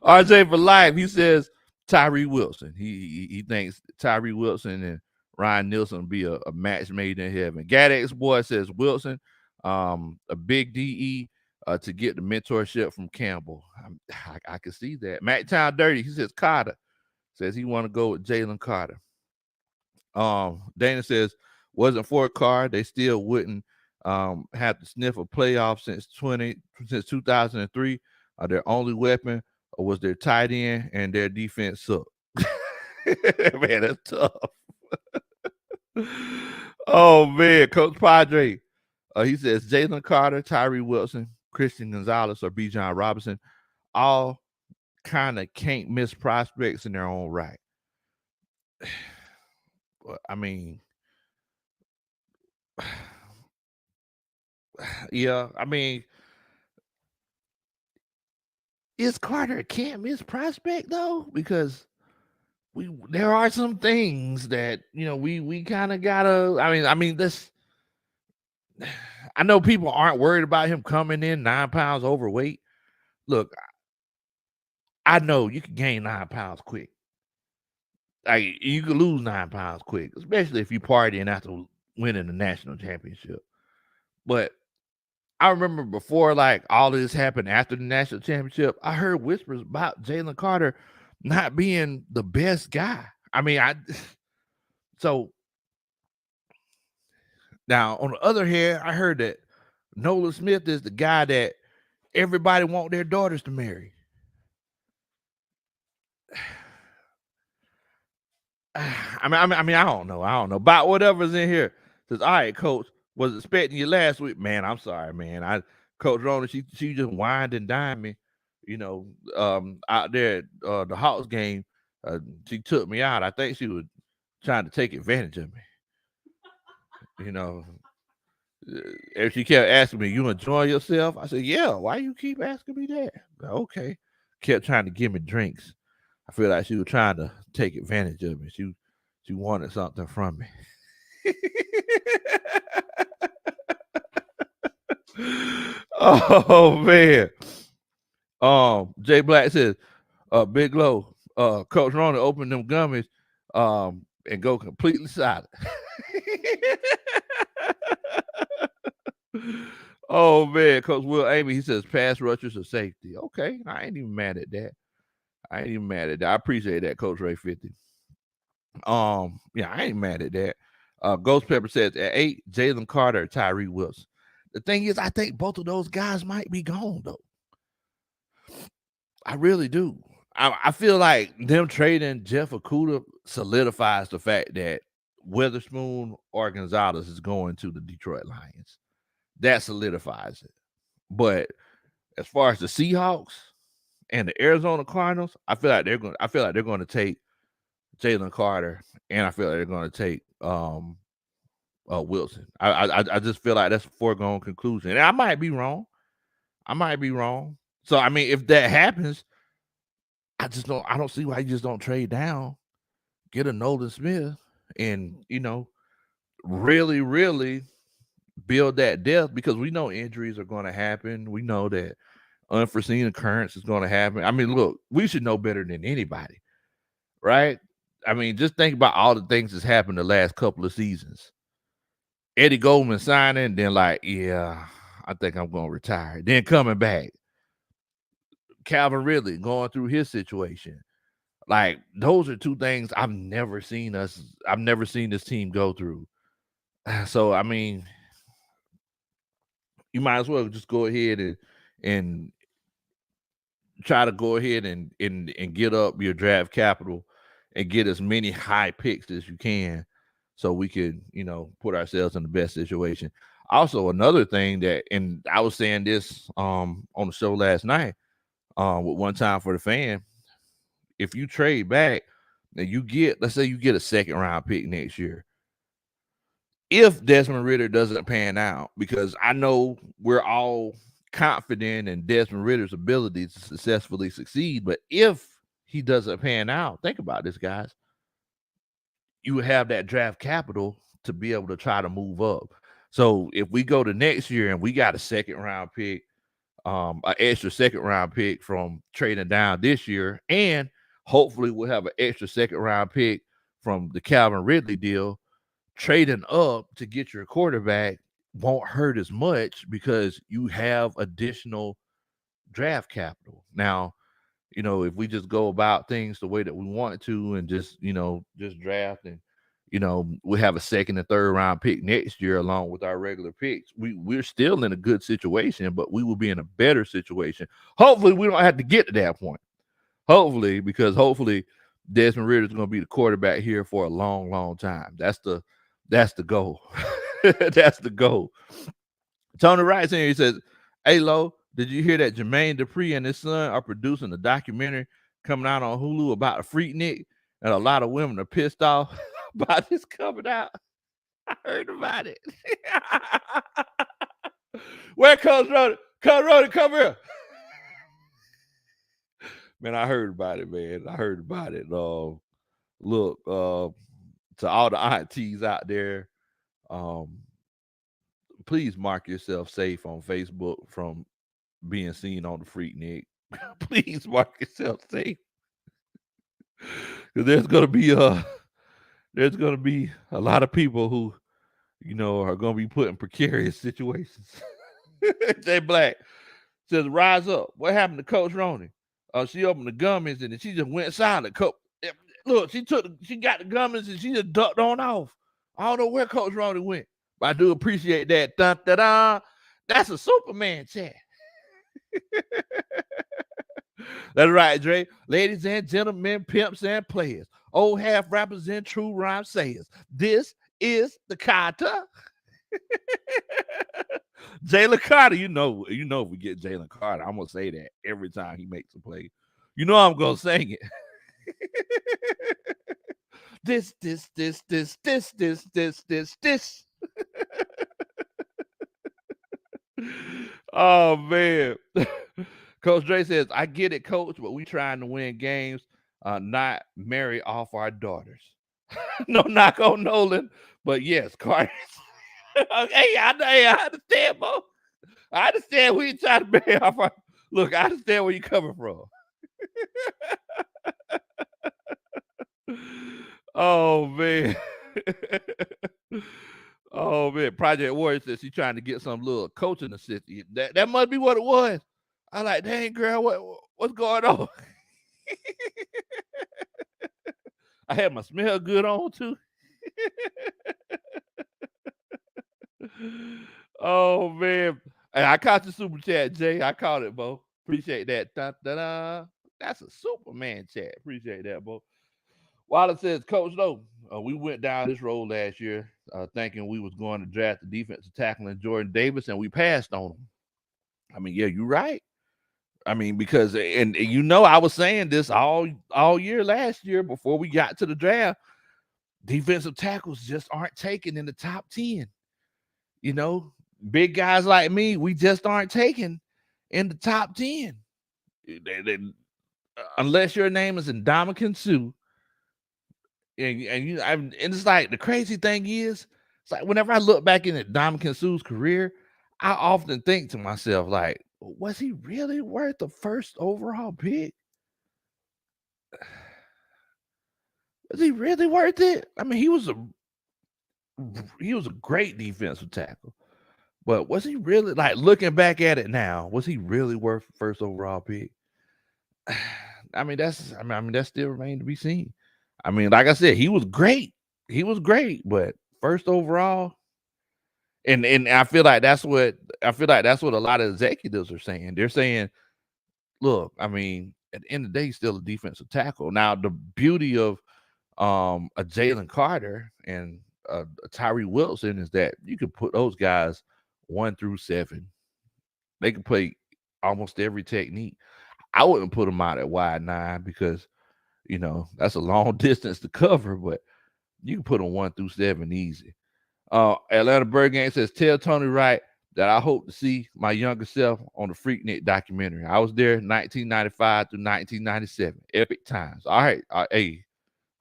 RJ for life. He says Tyree Wilson. He thinks Tyree Wilson and Ryan Nielsen will be a match made in heaven. Gadex boy says Wilson, a big DE to get the mentorship from Campbell. I can see that. Matt Town Dirty. He says Carter. Says he want to go with Jalen Carter. Dana says wasn't for a car, they still wouldn't have to sniff a playoff since 2003. Their only weapon was their tight end, and their defense sucked. Man, that's tough. Oh man, Coach Padre. He says Jalen Carter, Tyree Wilson, Christian Gonzalez, or B. John Robinson, all kind of can't miss prospects in their own right. I mean, yeah, I mean, is Carter a can't miss prospect though? Because there are some things that we kind of gotta. I mean this. I know people aren't worried about him coming in 9 pounds overweight. Look, I know you can gain 9 pounds quick. Like you can lose 9 pounds quick, especially if you partying after winning the national championship. But I remember before like all of this happened after the national championship, I heard whispers about Jalen Carter not being the best guy. I mean, so now on the other hand, I heard that Nolan Smith is the guy that everybody want their daughters to marry. I mean, I don't know. I don't know. About whatever's in here. Says, all right, coach, was expecting you last week. Man, I'm sorry, man. Coach Rona, she just wined and dined me, out there at the Hawks game. She took me out. I think she was trying to take advantage of me. You know, if she kept asking me, "You enjoy yourself?" I said, "Yeah." Why you keep asking me that? Okay. Kept trying to give me drinks. I feel like she was trying to take advantage of me. She wanted something from me. Oh man. Jay Black says, Big Low, Coach Ronald opened them gummies and go completely silent. Oh man, Coach Will Amy, he says pass rushers are safety. Okay, I ain't even mad at that. I appreciate that, Coach Ray 50. Yeah, I ain't mad at that. Ghost Pepper says at 8, Jalen Carter, Tyree Wilson. The thing is, I think both of those guys might be gone though. I really do. I feel like them trading Jeff Okudah solidifies the fact that Witherspoon or Gonzalez is going to the Detroit Lions. That solidifies it. But as far as the Seahawks and the Arizona Cardinals, I feel like they're going to take Jalen Carter, and I feel like they're going to take Wilson. I just feel like that's a foregone conclusion. And I might be wrong. So I mean, if that happens, I don't see why you just don't trade down, get a Nolan Smith, and really, really build that depth, because we know injuries are going to happen. We know that unforeseen occurrence is going to happen. I mean, look, we should know better than anybody, right? I mean, just think about all the things that's happened the last couple of seasons. Eddie Goldman signing, then like, yeah, I think I'm going to retire. Then coming back. Calvin Ridley going through his situation. Like, those are two things I've never seen this team go through. So, I mean, you might as well just go ahead and try to go ahead and get up your draft capital and get as many high picks as you can, so we could, put ourselves in the best situation. Also, another thing that, and I was saying this on the show last night, with One Time for the Fan, if you trade back and let's say you get a second round pick next year, if Desmond Ridder doesn't pan out, because I know we're all confident in Desmond Ridder's ability to successfully succeed, but if he doesn't pan out, think about this, guys. You have that draft capital to be able to try to move up. So if we go to next year and we got a second round pick, an extra second round pick from trading down this year, and hopefully we'll have an extra second round pick from the Calvin Ridley deal, trading up to get your quarterback won't hurt as much because you have additional draft capital. Now, if we just go about things the way that we want to and just draft, and we have a second and third round pick next year along with our regular picks, we're still in a good situation, but we will be in a better situation. Hopefully we don't have to get to that point. Hopefully, because Desmond Ridder is going to be the quarterback here for a long, long time. That's the goal. That's the goal. Tony Wright here, he says, "Hey, Lo, did you hear that Jermaine Dupri and his son are producing a documentary coming out on Hulu about a Freaknik, and a lot of women are pissed off about this coming out?" I heard about it. Where Coach Rody? Coach Rody, come here. Man, I heard about it, man. I heard about it. Look, to all the aunties out there, please mark yourself safe on Facebook from being seen on the Freaknik. Please mark yourself safe, because there's gonna be a lot of people who are gonna be put in precarious situations. Jay Black says, "Rise up. What happened to Coach Roney? She opened the gummies and then she just went silent. Look, she got the gummies and she just ducked on off. I don't know where Coach Roney went, but I do appreciate that. Dun, da, da. That's a Superman chat." That's right, Dre. Ladies and gentlemen, pimps and players, old half rappers and true rhyme sayers, this is the Carter. Jalen Carter, if we get Jalen Carter, I'm gonna say that every time he makes a play. I'm gonna sing it. This. Oh man. Coach Dre says, I get it, coach, but we trying to win games, not marry off our daughters. No knock on Nolan, but yes, Carter. Hey, I understand, Bo. I understand where you trying to marry off our. Look, I understand where you coming from. Oh man. Oh man. Project Warrior says she's trying to get some little coaching assistant. That must be what it was. I like, dang girl, what's going on? I had my smell good on too. Oh man. And I caught the super chat, Jay. I caught it, Bo. Appreciate that. Da, da, da. That's a Superman chat. Appreciate that, Bo. Wallace says, Coach Lowe, we went down this road last year thinking we was going to draft the defensive tackle in Jordan Davis, and we passed on him. I mean, yeah, you're right. I mean, because and you know, I was saying this all year last year before we got to the draft. Defensive tackles just aren't taken in the top 10. You know, big guys like me, we just aren't taken in the top 10. Unless your name is Ndamukong Suh. And it's like the crazy thing is, it's like whenever I look back in Ndamukong Suh's career, I often think to myself, like, was he really worth the first overall pick? Was he really worth it? I mean, he was a great defensive tackle, but was he really, like, looking back at it now? Was he really worth the first overall pick? I mean, that still remains to be seen. I mean, like I said, he was great. He was great, but first overall, and I feel like that's what a lot of executives are saying. They're saying, look, I mean, at the end of the day, he's still a defensive tackle. Now, the beauty of a Jalen Carter and a Tyree Wilson is that you could put those guys 1 through 7. They can play almost every technique. I wouldn't put them out at wide 9 because, you know, that's a long distance to cover, but you can put them 1 through 7 easy. Atlanta Bird Gang says, tell Tony Wright that I hope to see my younger self on the Freaknik documentary. I was there 1995 through 1997. Epic times. All right. Hey.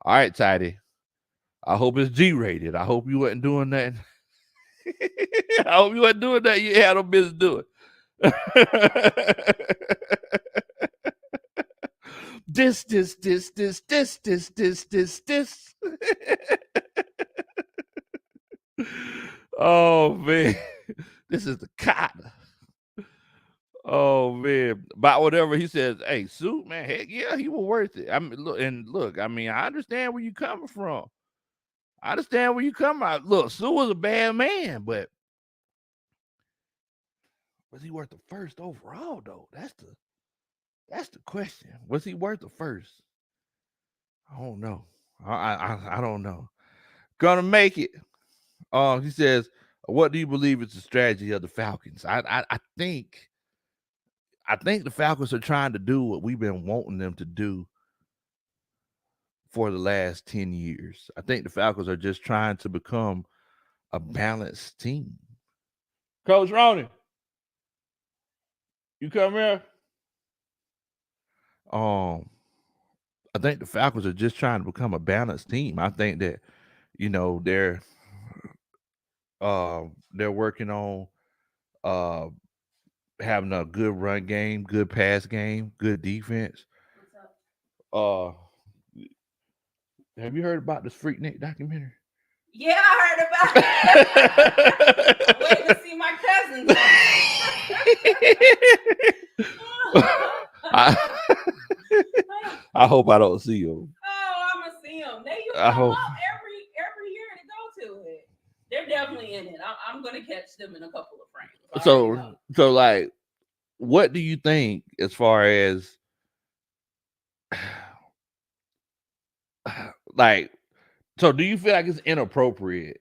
All right, Tidy. I hope it's G-rated. I hope you wasn't doing that. I hope you wasn't doing that. You had no business doing. This. Oh man, this is the cop. Oh man, about whatever he says. Hey, Suit man, heck yeah, he was worth it. I mean, look. I mean, I understand where you coming from. I understand where you come out. Look, Sue was a bad man, but was he worth the first overall though? That's the question. Was he worth the first? I don't know. I don't know. Gonna make it. He says, what do you believe is the strategy of the Falcons? I think the Falcons are trying to do what we've been wanting them to do for the last 10 years. I think the Falcons are just trying to become a balanced team. Coach Ronnie, you come here. I think the Falcons are just trying to become a balanced team. I think that, you know, they're working on uh having a good run game, good pass game, good defense. Uh have you heard about this Freaknik documentary? Yeah, I heard about it. I'm waiting to see my cousins. I hope I don't see them. Oh, I'm gonna see them. They use them up every year to go to it. They're definitely in it. I'm gonna catch them in a couple of frames. So like, what do you think as far as like? So do you feel like it's inappropriate,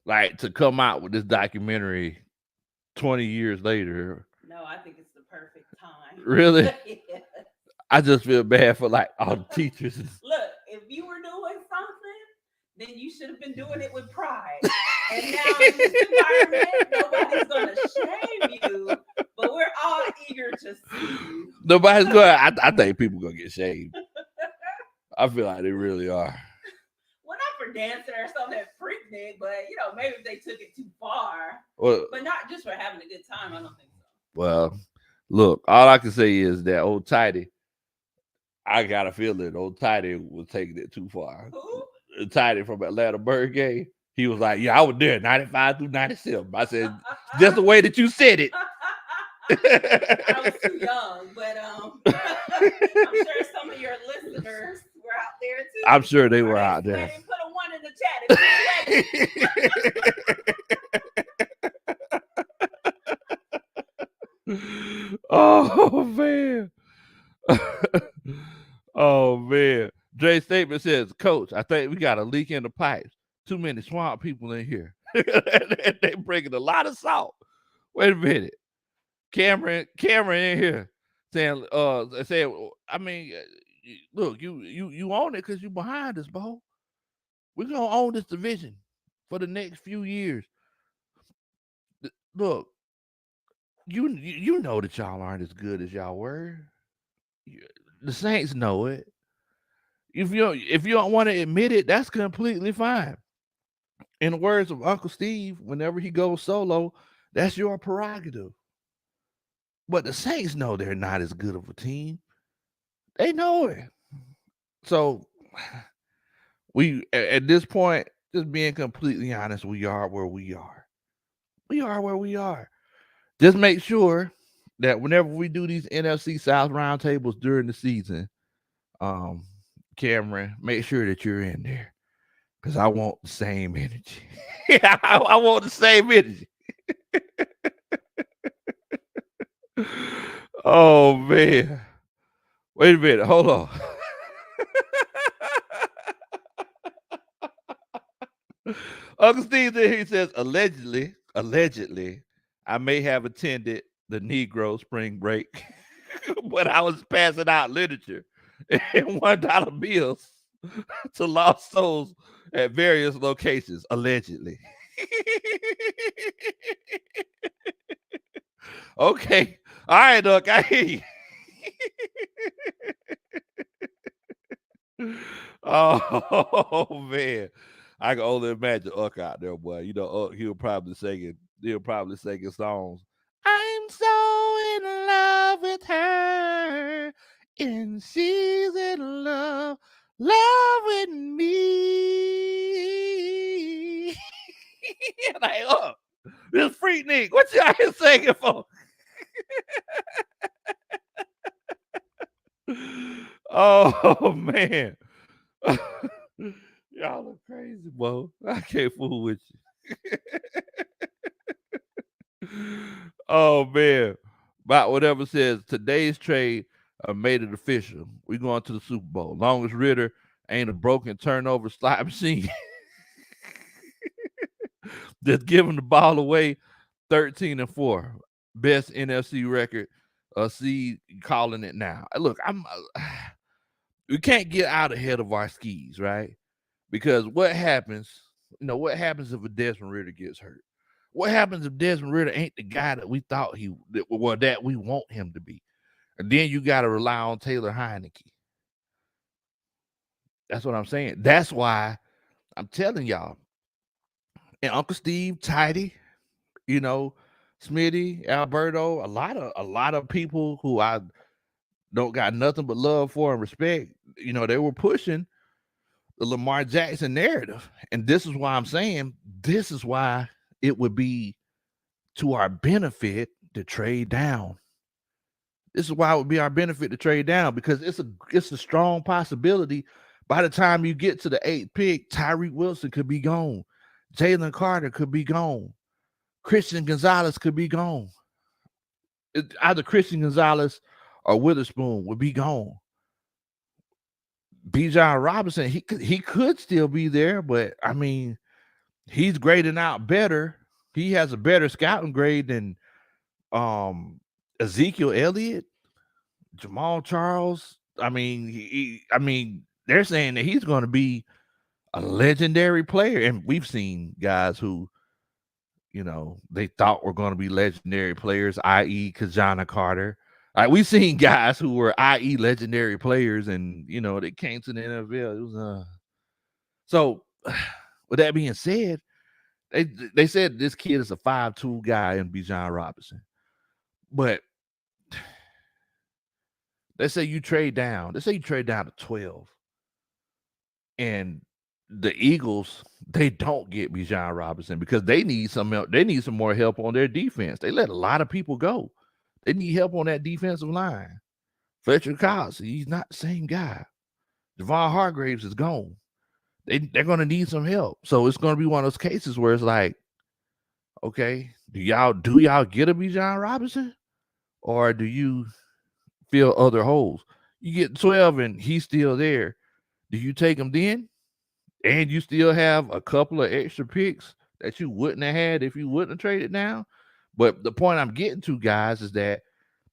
like, to come out with this documentary 20 years later? No, I think it's the perfect time. Really? Yeah. I just feel bad for like all the teachers. Look, if you were doing something, then you should have been doing it with pride. And now in this environment, nobody's gonna shame you, but we're all eager to see you. Nobody's going. I think people gonna get shaved. I feel like they really are. Well, not for dancing or something that freaknik, but maybe if they took it too far. Well, but not just for having a good time. I don't think so. Well, look, all I can say is that old Tidy, I got a feeling old Tidy was taking it too far. Who? Tidy from Atlanta Bird Game. He was like, yeah, I was there 95 through 97. I said, just the way that you said it. I was too young, but I'm sure some of your listeners were out there too. I'm sure they were out there. Put a 1 in the chat. Oh man. Oh man. Dre Statement says, Coach, I think we got a leak in the pipes. Too many swamp people in here. They bringing a lot of salt. Wait a minute. Cameron in here saying, I mean, look, you own it because you behind us, Bo. We're gonna own this division for the next few years. Look, you know that y'all aren't as good as y'all were. The Saints know it. If you don't want to admit it, that's completely fine. In the words of Uncle Steve, whenever he goes solo, that's your prerogative. But the Saints know they're not as good of a team. They know it. So we, at this point, just being completely honest, we are where we are. We are where we are. Just make sure that whenever we do these NFC South roundtables during the season, Cameron, make sure that you're in there. Because I want the same energy. I want the same energy. Oh, man. Wait a minute. Hold on. Uncle Steve, he says, allegedly, I may have attended the Negro spring break, but I was passing out literature and $1 bills to lost souls at various locations, allegedly. Okay. All right, Doc, I hear you. Oh, man. I can only imagine Uck out there, boy. You know, Uck, he'll probably singing songs. I'm so in love with her, and she's in love with me. Like, oh, this freaknik, what you out here singing for? Oh man. Y'all are crazy, boy. I can't fool with you. Oh man. About whatever says today's trade made it official. We going to the Super Bowl. Long as Ritter ain't a broken turnover slot machine. Just giving the ball away 13-4. Best NFC record. See, calling it now. Look, we can't get out ahead of our skis, right? Because what happens if a Desmond Ritter gets hurt? What happens if Desmond Ritter ain't the guy that we thought that we want him to be? And then you got to rely on Taylor Heineke. That's what I'm saying. That's why I'm telling y'all. And Uncle Steve, Tidy, Smitty, Alberto, a lot of people who I don't got nothing but love for and respect, they were pushing the Lamar Jackson narrative. And this is why I'm saying this is why it would be to our benefit to trade down. This is why it would be our benefit to trade down, because it's a strong possibility by the time you get to the 8th pick, Tyreek Wilson could be gone. Jalen Carter could be gone. Christian Gonzalez could be gone. Either Christian Gonzalez or Witherspoon would be gone. Bijan Robinson, he could still be there, but I mean, he's grading out better. He has a better scouting grade than Ezekiel Elliott, Jamal Charles. I mean, they're saying that he's going to be a legendary player, and we've seen guys who, they thought were going to be legendary players, i.e., Kajana Carter, Like we seen guys who were i.e. legendary players, and they came to the NFL. It was so. With that being said, they said this kid is a 5'2" guy in Bijan Robinson, but let's say you trade down. Let's say you trade down to 12, and the Eagles, they don't get Bijan Robinson because they need some help. They need some more help on their defense. They let a lot of people go. They need help on that defensive line. Fletcher Cox, he's not the same guy. Javon Hargraves is gone. They're going to need some help. So it's going to be one of those cases where it's like, okay, do y'all get a Bijan Robinson, or do you fill other holes? You get 12 and he's still there. Do you take him then? And you still have a couple of extra picks that you wouldn't have had if you wouldn't have traded down. But the point I'm getting to, guys, is that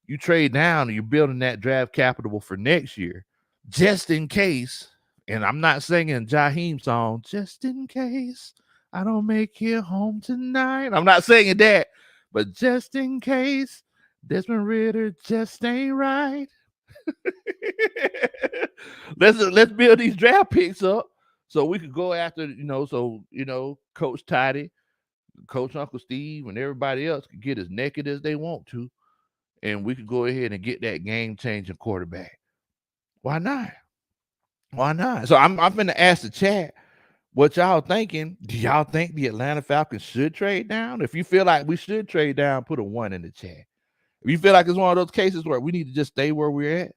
you trade down and you're building that draft capital for next year, just in case. And I'm not singing Jaheim song, just in case I don't make it home tonight. I'm not saying that, but just in case Desmond Ridder just ain't right. Let's build these draft picks up so we could go after, Coach Toddy, Coach Uncle Steve, and everybody else could get as naked as they want to, and we could go ahead and get that game-changing quarterback. Why not? Why not? So I'm going to ask the chat what y'all thinking. Do y'all think the Atlanta Falcons should trade down? If you feel like we should trade down, put a 1 in the chat. If you feel like it's one of those cases where we need to just stay where we're at,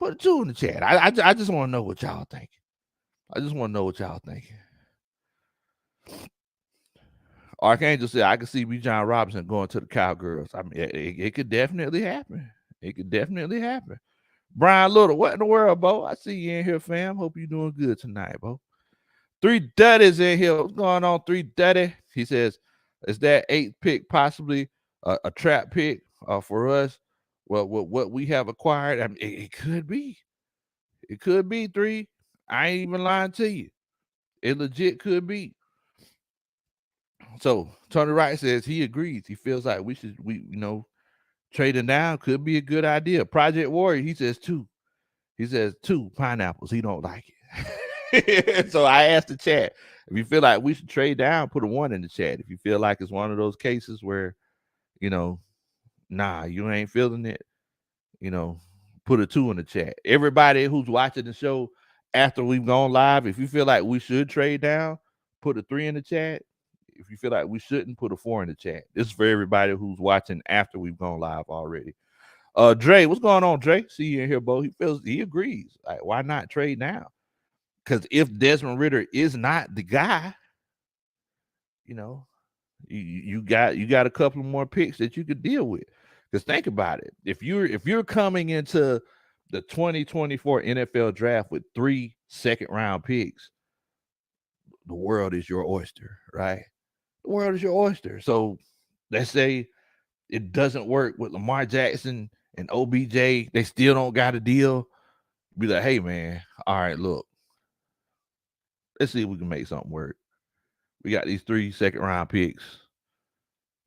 put a 2 in the chat. I just want to know what y'all thinking. I just want to know what y'all thinking. Archangel said, I can see Bijan Robinson going to the Cowgirls. I mean, it could definitely happen. It could definitely happen. Brian Little, what in the world, Bo? I see you in here, fam. Hope you're doing good tonight, Bo. 3 Duddies in here. What's going on, 3 Duddy? He says, is that 8th pick possibly a trap pick for us? Well, what we have acquired, I mean, it could be. It could be 3. I ain't even lying to you. It legit could be. So Tony Wright says he agrees. He feels like we trading down could be a good idea. Project Warrior, he says 2. He says 2 pineapples. He don't like it. So I asked the chat, if you feel like we should trade down, put a 1 in the chat. If you feel like it's one of those cases where, nah, you ain't feeling it, put a 2 in the chat. Everybody who's watching the show after we've gone live, if you feel like we should trade down, put a 3 in the chat. If you feel like we shouldn't, put a 4 in the chat. This is for everybody who's watching after we've gone live already. Dre, what's going on, Dre? See you in here, Bo. He agrees. Like, why not trade now? Because if Desmond Ridder is not the guy, you got a couple more picks that you could deal with. Because think about it. If you're coming into the 2024 NFL draft with 3 second-round picks, the world is your oyster, right? The world is your oyster. So let's say it doesn't work with Lamar Jackson and OBJ. They still don't got a deal. Be like, hey, man, all right, look. Let's see if we can make something work. We got these 3 second-round picks.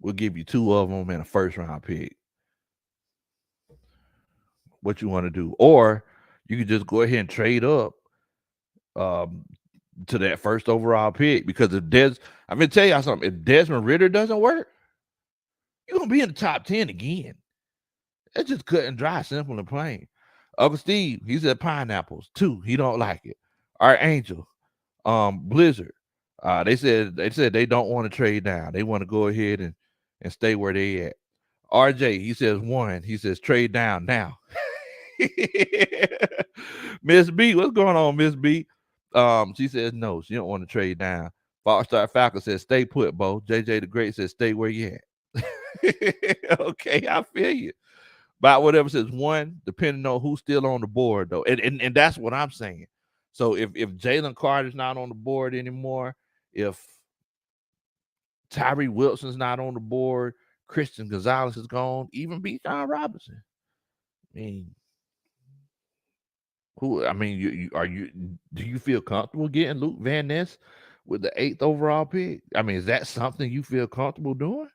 We'll give you 2 of them and a first-round pick. What you want to do? Or you could just go ahead and trade up to that first overall pick, because I'm going to tell y'all something. If Desmond Ridder doesn't work, you're going to be in the top 10 again. It's just cut and dry, simple and plain. Uncle Steve, he said pineapples. 2, he don't like it. Archangel, Blizzard, they said they don't want to trade down. They want to go ahead and stay where they at. RJ, he says 1. He says trade down now. Miss B, what's going on, Miss B? She says no, she don't want to trade down. Foxstar Falcon says stay put, Bo. JJ the Great says stay where you at. Okay, I feel you. About whatever says 1, depending on who's still on the board, though. And that's what I'm saying. So if Jalen Carter's not on the board anymore, if Tyree Wilson's not on the board, Christian Gonzalez is gone, even Bijan Robinson. I mean, do you feel comfortable getting Luke Van Ness with the 8th overall pick? I mean, is that something you feel comfortable doing?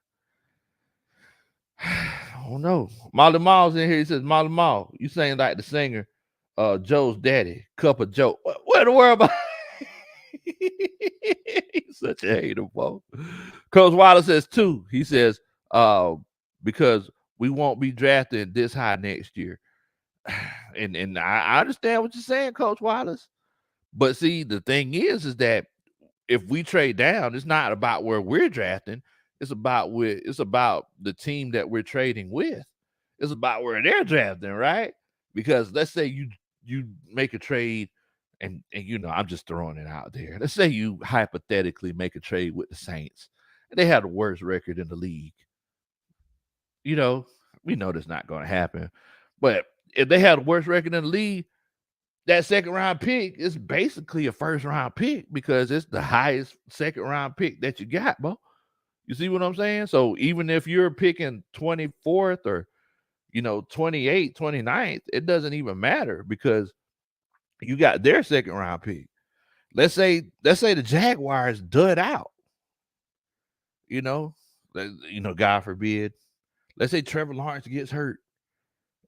I don't know. Molly Mall's in here. He says, Molly Mall, you saying like the singer, Joe's daddy, Cup of Joe. What in the world about? He's such a hater, boy. Coach Wilder says 2. He says, because we won't be drafting this high next year. And I understand what you're saying, Coach Wallace. But see, the thing is that if we trade down, it's not about where we're drafting. It's about the team that we're trading with. It's about where they're drafting, right? Because let's say you make a trade, and I'm just throwing it out there. Let's say you hypothetically make a trade with the Saints, and they have the worst record in the league. We know that's not going to happen. But if they have the worst record in the league, that second round pick is basically a first round pick because it's the highest second round pick that you got, bro. You see what I'm saying? So even if you're picking 24th or 28th, 29th, it doesn't even matter because you got their second round pick. Let's say the Jaguars dud out. God forbid. Let's say Trevor Lawrence gets hurt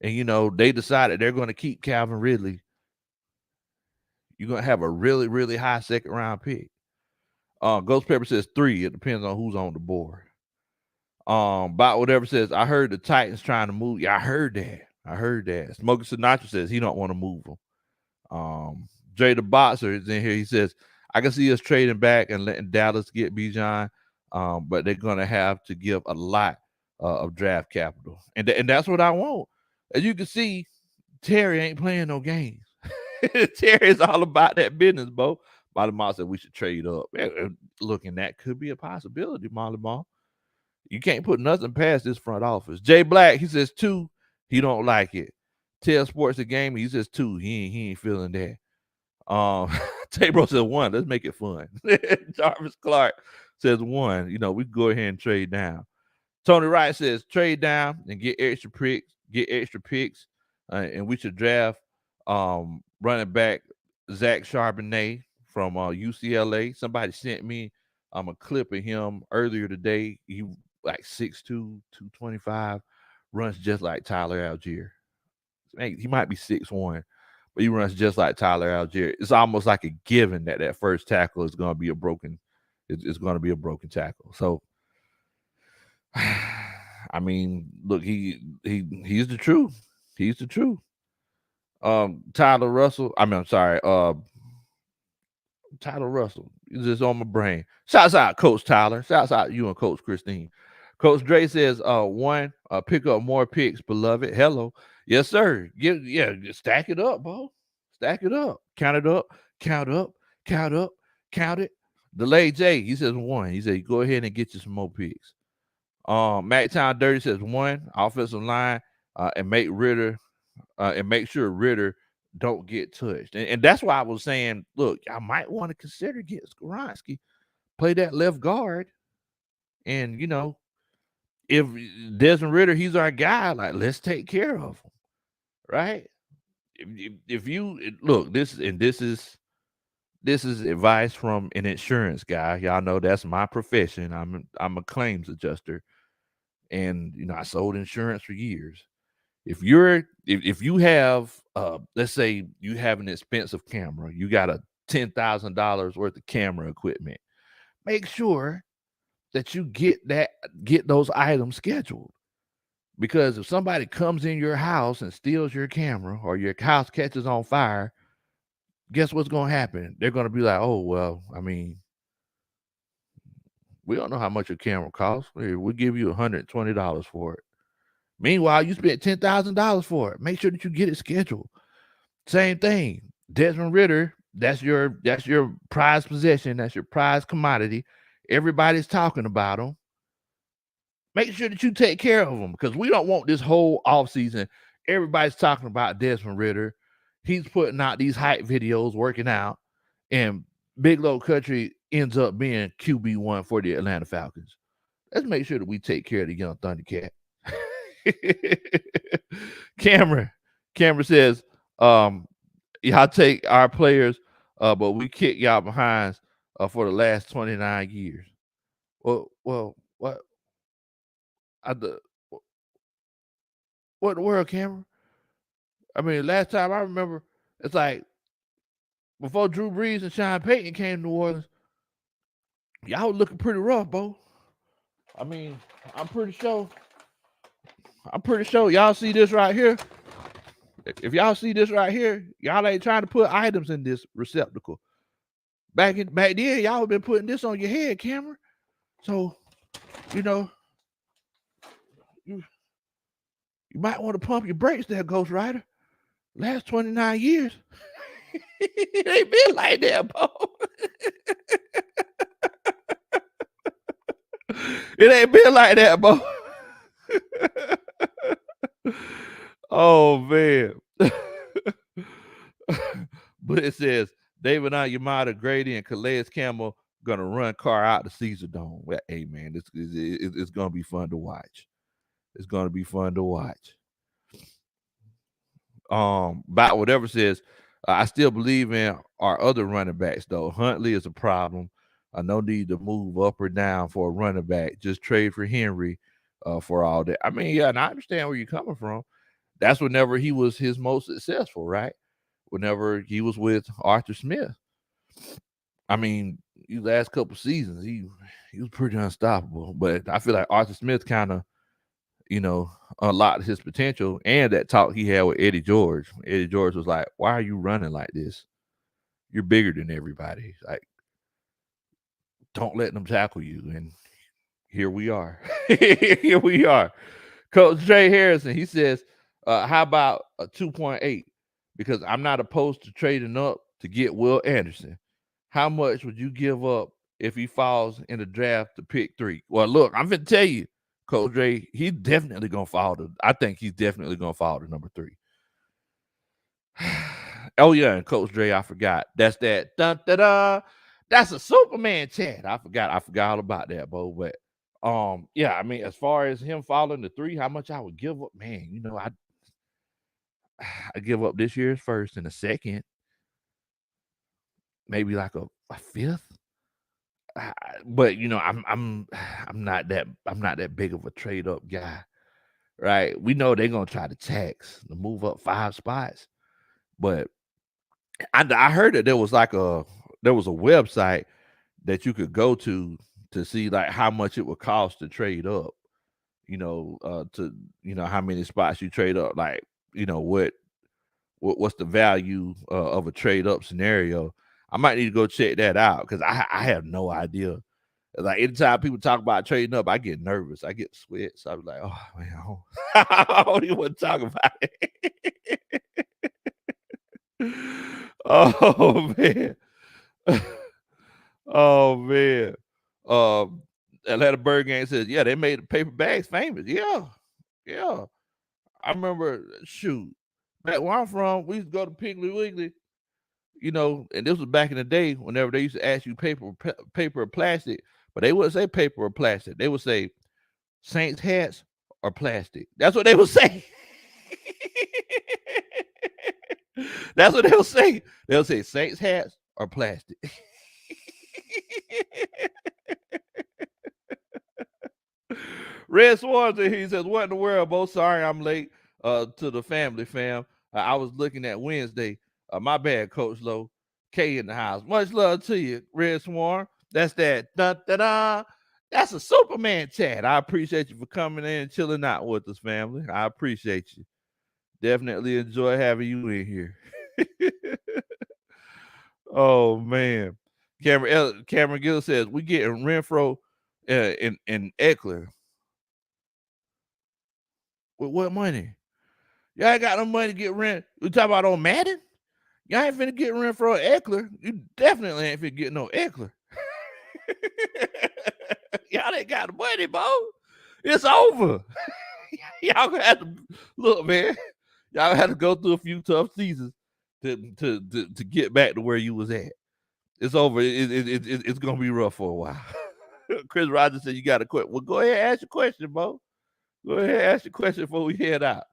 and they decided they're going to keep Calvin Ridley. You're going to have a really, really high second round pick. Ghost Pepper says 3. It depends on who's on the board. Bot whatever says, I heard the Titans trying to move. Yeah, I heard that. Smoking Sinatra says he don't want to move them. Jay the Boxer is in here. He says, I can see us trading back and letting Dallas get Bijan, but they're going to have to give a lot of draft capital. And that's what I want. As you can see, Terry ain't playing no games. Terry is all about that business, bro. Molly Mall said we should trade up. Looking, that could be a possibility, Molly Mall. You can't put nothing past this front office. Jay Black, he says 2. He don't like it. Tell Sports the game. He says 2. He ain't feeling that. Tay-Bro says 1. Let's make it fun. Jarvis Clark says 1. We can go ahead and trade down. Tony Wright says trade down and get extra picks. And we should draft running back Zach Charbonnet from UCLA. Somebody sent me a clip of him earlier today. He like 6'2", 225, runs just like Tyler Algier. He might be 6'1", but he runs just like Tyler Algier. It's almost like a given that first tackle is going to be a broken. It's going to be a broken tackle. So, I mean, look, he's the truth. He's the truth. Tyler Russell. Tyler Russell. It's just on my brain. Shouts out Coach Tyler. Shouts out you and Coach Christine. Coach Dre says, 1, pick up more picks, beloved. Hello. Yes, sir. Stack it up, bro. Stack it up. Count it up. Count up. Count up. Count it. Delay J, he says 1. He said, go ahead and get you some more picks. Mactown Dirty says 1, offensive line, and make sure Ritter don't get touched. And that's why I was saying, look, I might want to consider getting Skoronski, play that left guard. And, if Desmond Ritter, he's our guy, like, let's take care of him, right? If you look, this is advice from an insurance guy. Y'all know that's my profession. I'm a claims adjuster, and I sold insurance for years. If you have let's say you have an expensive camera, you got a $10,000 worth of camera equipment, make sure that you get those items scheduled. Because if somebody comes in your house and steals your camera or your house catches on fire, guess what's going to happen? They're going to be like, oh, well, I mean, we don't know how much your camera costs. We'll give you $120 for it. Meanwhile, you spent $10,000 for it. Make sure that you get it scheduled. Same thing. Desmond Ritter, that's your prized possession. That's your prized commodity. Everybody's talking about him. Make sure that you take care of him because we don't want this whole offseason. Everybody's talking about Desmond Ritter. He's putting out these hype videos, working out, and Big Low Kuntry ends up being QB1 for the Atlanta Falcons. Let's make sure that we take care of the young Thundercat. Cameron says, y'all take our players, but we kick y'all behinds for the last 29 years. Well, what? What in the world, Cameron? I mean, last time I remember, it's like before Drew Brees and Sean Payton came to New Orleans, y'all was looking pretty rough, Bo. I mean, I'm pretty sure y'all see this right here. If y'all see this right here, y'all ain't trying to put items in this receptacle. Back then, y'all have been putting this on your head, Cameron. So, you know, you might want to pump your brakes there, Ghost Rider. Last 29 years, it ain't been like that, Bo. It ain't been like that, Bo. Oh man. But it says David Onyemata, Grady, and Calais Campbell gonna run Carr out the Caesar Dome. Well, hey man, it's gonna be fun to watch. It's gonna be fun to watch. About whatever says, I still believe in our other running backs though. Huntley is a problem. No need to move up or down for a running back. Just trade for Henry for all that. I mean, yeah, and I understand where you're coming from. That's whenever he was his most successful, right? Whenever he was with Arthur Smith. I mean, these last couple seasons, he was pretty unstoppable. But I feel like Arthur Smith kind of, unlocked his potential, and that talk he had with Eddie George. Eddie George was like, "Why are you running like this? You're bigger than everybody. Like, don't let them tackle you." And here we are. Here we are. Coach Jay Harrison, he says, how about a 2.8? Because I'm not opposed to trading up to get Will Anderson. How much would you give up if he falls in the draft to pick 3? Well, look, I'm going to tell you, Coach Jay, he's definitely going to fall to, I think he's definitely going to fall to number 3. Oh, yeah, and Coach Dre, I forgot. That's that. Dun, da, da. That's a Superman chat. I forgot all about that, Bo. But yeah, I mean, as far as him falling to 3, how much I would give up, man, I give up this year's first and a second, maybe like a 5th. But I'm not that big of a trade up guy, right? We know they're gonna try to move up 5 spots, but I heard that there was a website that you could go to see like how much it would cost to trade up, to how many spots you trade up, like what's the value of a trade up scenario. I might need to go check that out because I have no idea. Like anytime people talk about trading up, I get nervous. I get sweats. I was like, oh man, I don't even want to talk about it. Oh man. Oh man. Atlanta Bird Gang says, yeah, they made the paper bags famous. Yeah. Yeah. I remember, shoot, back where I'm from, we used to go to Piggly Wiggly, and this was back in the day whenever they used to ask you paper or plastic, but they wouldn't say paper or plastic. They would say Saints hats or plastic. That's what they would say. That's what they'll say. They'll say Saints hats or plastic. Red Swan, he says, what in the world, Bo? Sorry I'm late to the family, fam. I was looking at Wednesday. My bad, Coach Low. K in the house. Much love to you, Red Swan. That's that. Da-da-da. That's a Superman chat. I appreciate you for coming in and chilling out with us, family. I appreciate you. Definitely enjoy having you in here. Oh, man. Cameron Gill says, we getting Renfro in Eckler. With what money? Y'all ain't got no money to get rent. We talk about on Madden? Y'all ain't finna get rent for Eckler. You definitely ain't finna get no Eckler. Y'all ain't got the money, Bo. It's over. Y'all gonna have to look, man. Y'all have to go through a few tough seasons to get back to where you was at. It's over. It's gonna be rough for a while. Chris Rogers said you got a question. Well, go ahead and ask your question, Bo. Go ahead and ask your question before we head out.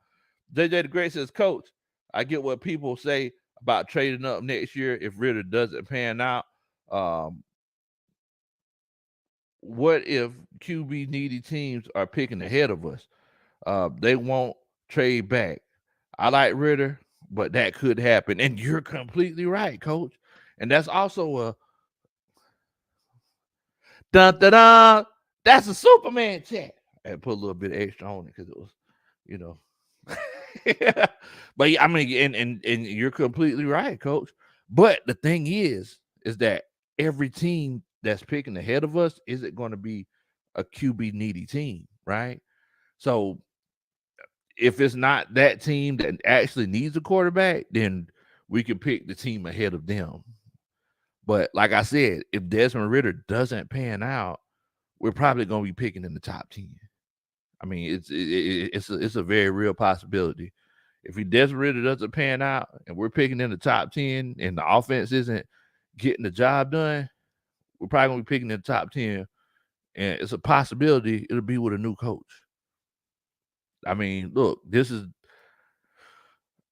JJ the Great says, Coach, I get what people say about trading up next year if Ritter doesn't pan out. What if QB needy teams are picking ahead of us? They won't trade back. I like Ritter, but that could happen. And you're completely right, Coach. And that's also a dun da da. That's a Superman chat. And put a little bit extra on it because it was, you know. But I mean, and you're completely right, Coach. But the thing is that every team that's picking ahead of us isn't going to be a QB needy team, right? So if it's not that team that actually needs a quarterback, then we can pick the team ahead of them. But like I said, if Desmond Ritter doesn't pan out, we're probably going to be picking in the top 10. I mean, it's a very real possibility. If he Desmond Ritter doesn't pan out and we're picking in the top 10 and the offense isn't getting the job done, we're probably going to be picking in the top 10. And it's a possibility it'll be with a new coach. I mean, look, this is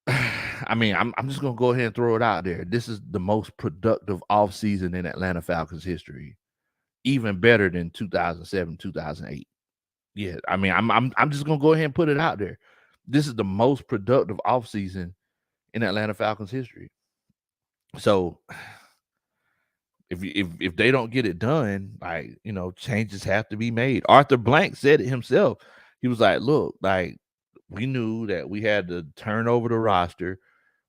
I mean, I'm just gonna go ahead and throw it out there. This is the most productive offseason in Atlanta Falcons history, even better than 2007, 2008. Yeah, I mean, I'm just gonna go ahead and put it out there. This is the most productive offseason in Atlanta Falcons history. So if they don't get it done, like, you know, changes have to be made. Arthur Blank said it himself. He was like, look, like, we knew that we had to turn over the roster.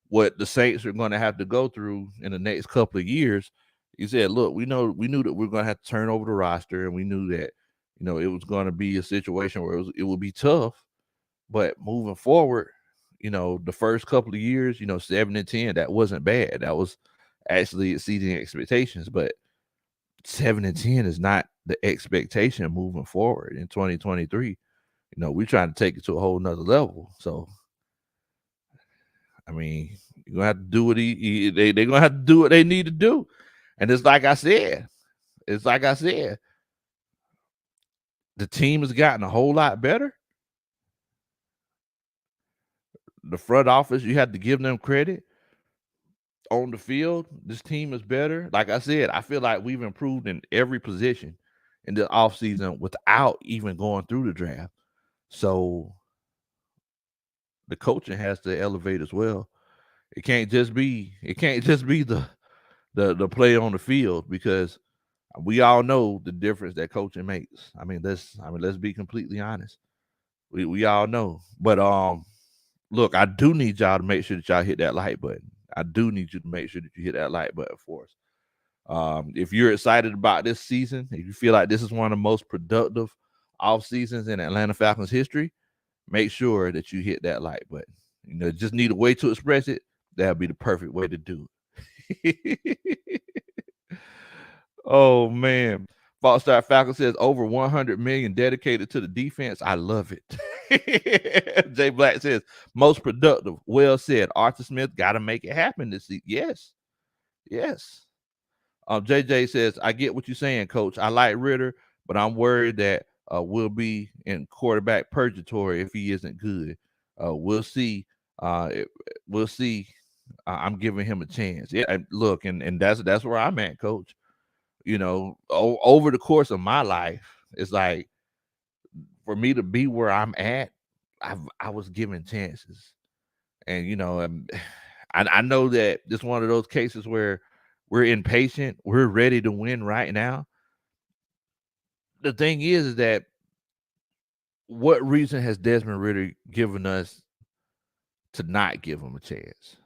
What the Saints are going to have to go through in the next couple of years. He said, look, we knew that we're going to have to turn over the roster, and we knew that, you know, it was going to be a situation where it would be tough. But moving forward, you know, the first couple of years, you know, 7-10, that wasn't bad. That was actually exceeding expectations. But 7-10 is not the expectation moving forward in 2023. You know, we're trying to take it to a whole nother level. So, I mean, you're gonna have to do what they're gonna have to do what they need to do. And it's like I said, the team has gotten a whole lot better. The front office, you have to give them credit. On the field, this team is better. Like I said, I feel like we've improved in every position in the offseason without even going through the draft. So the coaching has to elevate as well. It can't just be the play on the field, because we all know the difference that coaching makes. Let's be completely honest. We all know. But look, I do need y'all to make sure that y'all hit that like button. I do need you to make sure that you hit that like button for us. If you're excited about this season, if you feel like this is one of the most productive off seasons in Atlanta Falcons history, make sure that you hit that like button. You know, just need a way to express it. That'll be the perfect way to do it. Oh man. False Falcon says over 100 million dedicated to the defense. I love it. Jay Black says most productive. Well said. Arthur Smith got to make it happen this season. Yes. JJ says, I get what you're saying, Coach. I like Ritter, but I'm worried that we'll be in quarterback purgatory if he isn't good. We'll see. We'll see. I'm giving him a chance. Yeah, look, and that's where I'm at, Coach. You know, over the course of my life, it's like, for me to be where I'm at, I was given chances. And, you know, I know that it's one of those cases where we're impatient. We're ready to win right now. The thing is that what reason has Desmond Ritter given us to not give him a chance?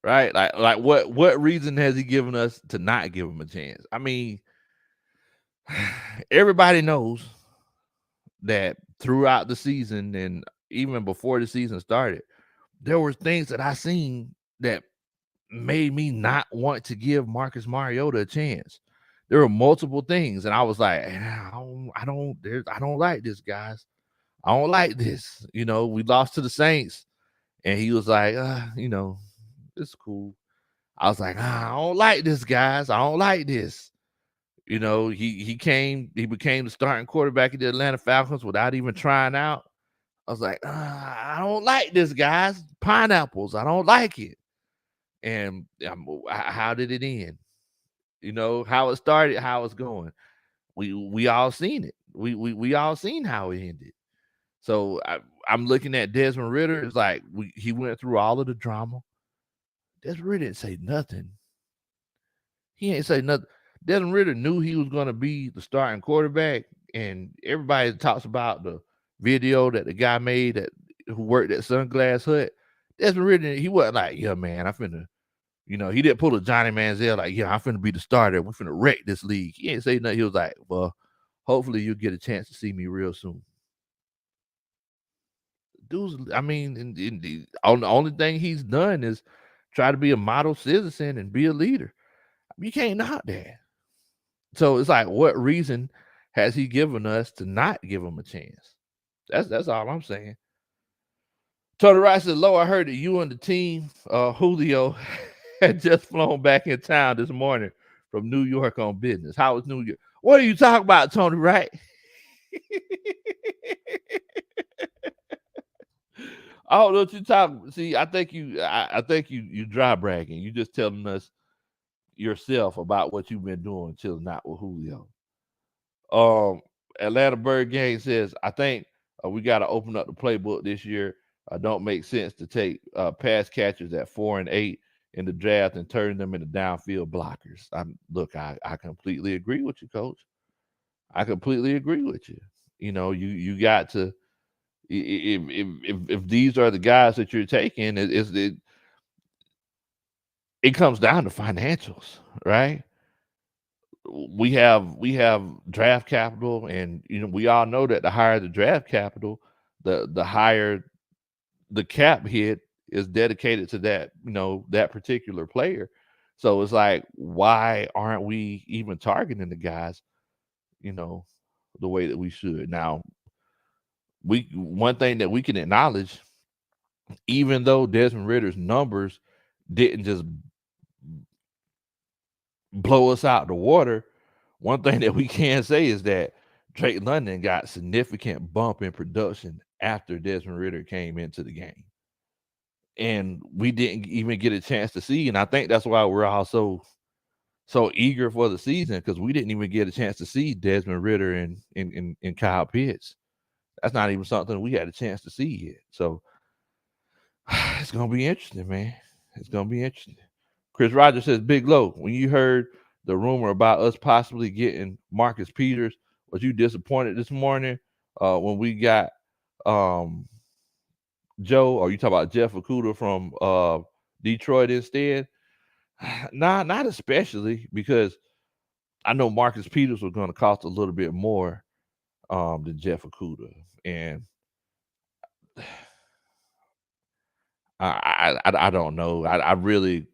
Right? Like what reason has he given us to not give him a chance? I mean, everybody knows that throughout the season and even before the season started, there were things that I seen that made me not want to give Marcus Mariota a chance. There were multiple things, and I was like, I don't like this, guys. I don't like this. You know, we lost to the Saints, and he was like, you know, it's cool. I was like, I don't like this, guys. I don't like this. You know, he became the starting quarterback of the Atlanta Falcons without even trying out. I was like, I don't like this, guys. Pineapples. I don't like it. And how did it end? You know, how it started, how it's going. We all seen it. We all seen how it ended. So I'm looking at Desmond Ridder. It's like he went through all of the drama. Desmond Ridder didn't say nothing. He ain't say nothing. Desmond Ridder knew he was going to be the starting quarterback, and everybody talks about the video that the guy made who worked at Sunglass Hut. Desmond Ridder, he wasn't like, yeah, man, I finna, he didn't pull a Johnny Manziel like, yeah, I'm finna be the starter. We're finna wreck this league. He ain't say nothing. He was like, well, hopefully you'll get a chance to see me real soon. Dude's, I mean, the only thing he's done is try to be a model citizen and be a leader. You can't knock that. So it's like, what reason has he given us to not give him a chance? That's all I'm saying. Tony Rice said, Low, I heard that you and the team, Julio, had just flown back in town this morning from New York on business. How was New York? What are you talking about, Tony Wright? I don't know what you talking. See, I think you dry bragging. You just telling us yourself about what you've been doing chilling out with Julio. Atlanta Bird Gang says, I think we got to open up the playbook this year. Don't make sense to take pass catchers at 4 and 8 in the draft and turn them into downfield blockers. I completely agree with you, Coach. I completely agree with you. You got to, if these are the guys that you're taking, it comes down to financials, right? We have draft capital, and we all know that the higher the draft capital, the higher the cap hit is dedicated to that particular player. So it's like, why aren't we even targeting the guys, the way that we should? Now, one thing that we can acknowledge, even though Desmond Ridder's numbers didn't just blow us out the water, one thing that we can say is that Drake London got significant bump in production after Desmond Ridder came into the game. And we didn't even get a chance to see. And I think that's why we're all so eager for the season, because we didn't even get a chance to see Desmond Ridder and Kyle Pitts. That's not even something we had a chance to see yet. So it's going to be interesting, man. It's going to be interesting. Chris Rogers says, Big Low, when you heard the rumor about us possibly getting Marcus Peters, was you disappointed this morning when we got Joe, or you talk about Jeff Okudah from Detroit instead? Nah, not especially, because I know Marcus Peters was going to cost a little bit more than Jeff Okudah. And I don't know. The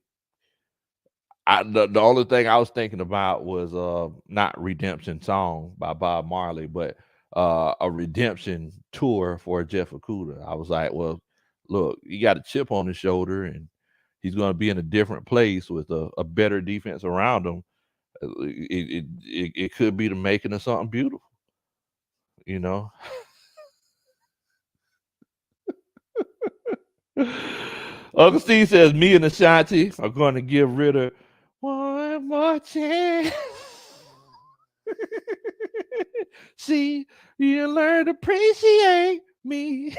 only thing I was thinking about was not Redemption Song by Bob Marley, but a redemption tour for Jeff Okudah. I was like, well, look, he got a chip on his shoulder, and he's going to be in a different place with a better defense around him. It could be the making of something beautiful, Uncle Steve says, me and Ashanti are going to give Ridder one more chance. See, you learn to appreciate me.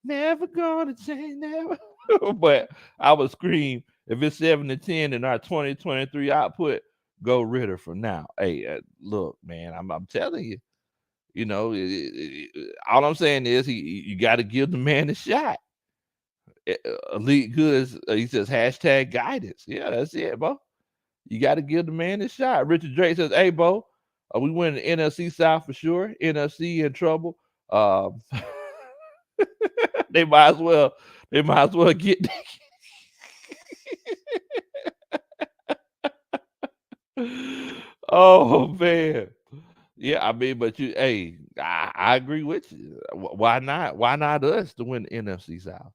Never gonna change, never. But I would scream, if it's 7-10 in our 2023 output, go Ridder for now. Hey, look, man, I'm telling you, all I'm saying is you got to give the man a shot. Elite Goods, he says #guidance. Yeah, that's it, bro. You got to give the man a shot. Richard Drake says, hey, Bo, we win the NFC South for sure. NFC in trouble. They might as well get. Oh man, yeah. I mean, but I agree with you. Why not? Why not us to win the NFC South?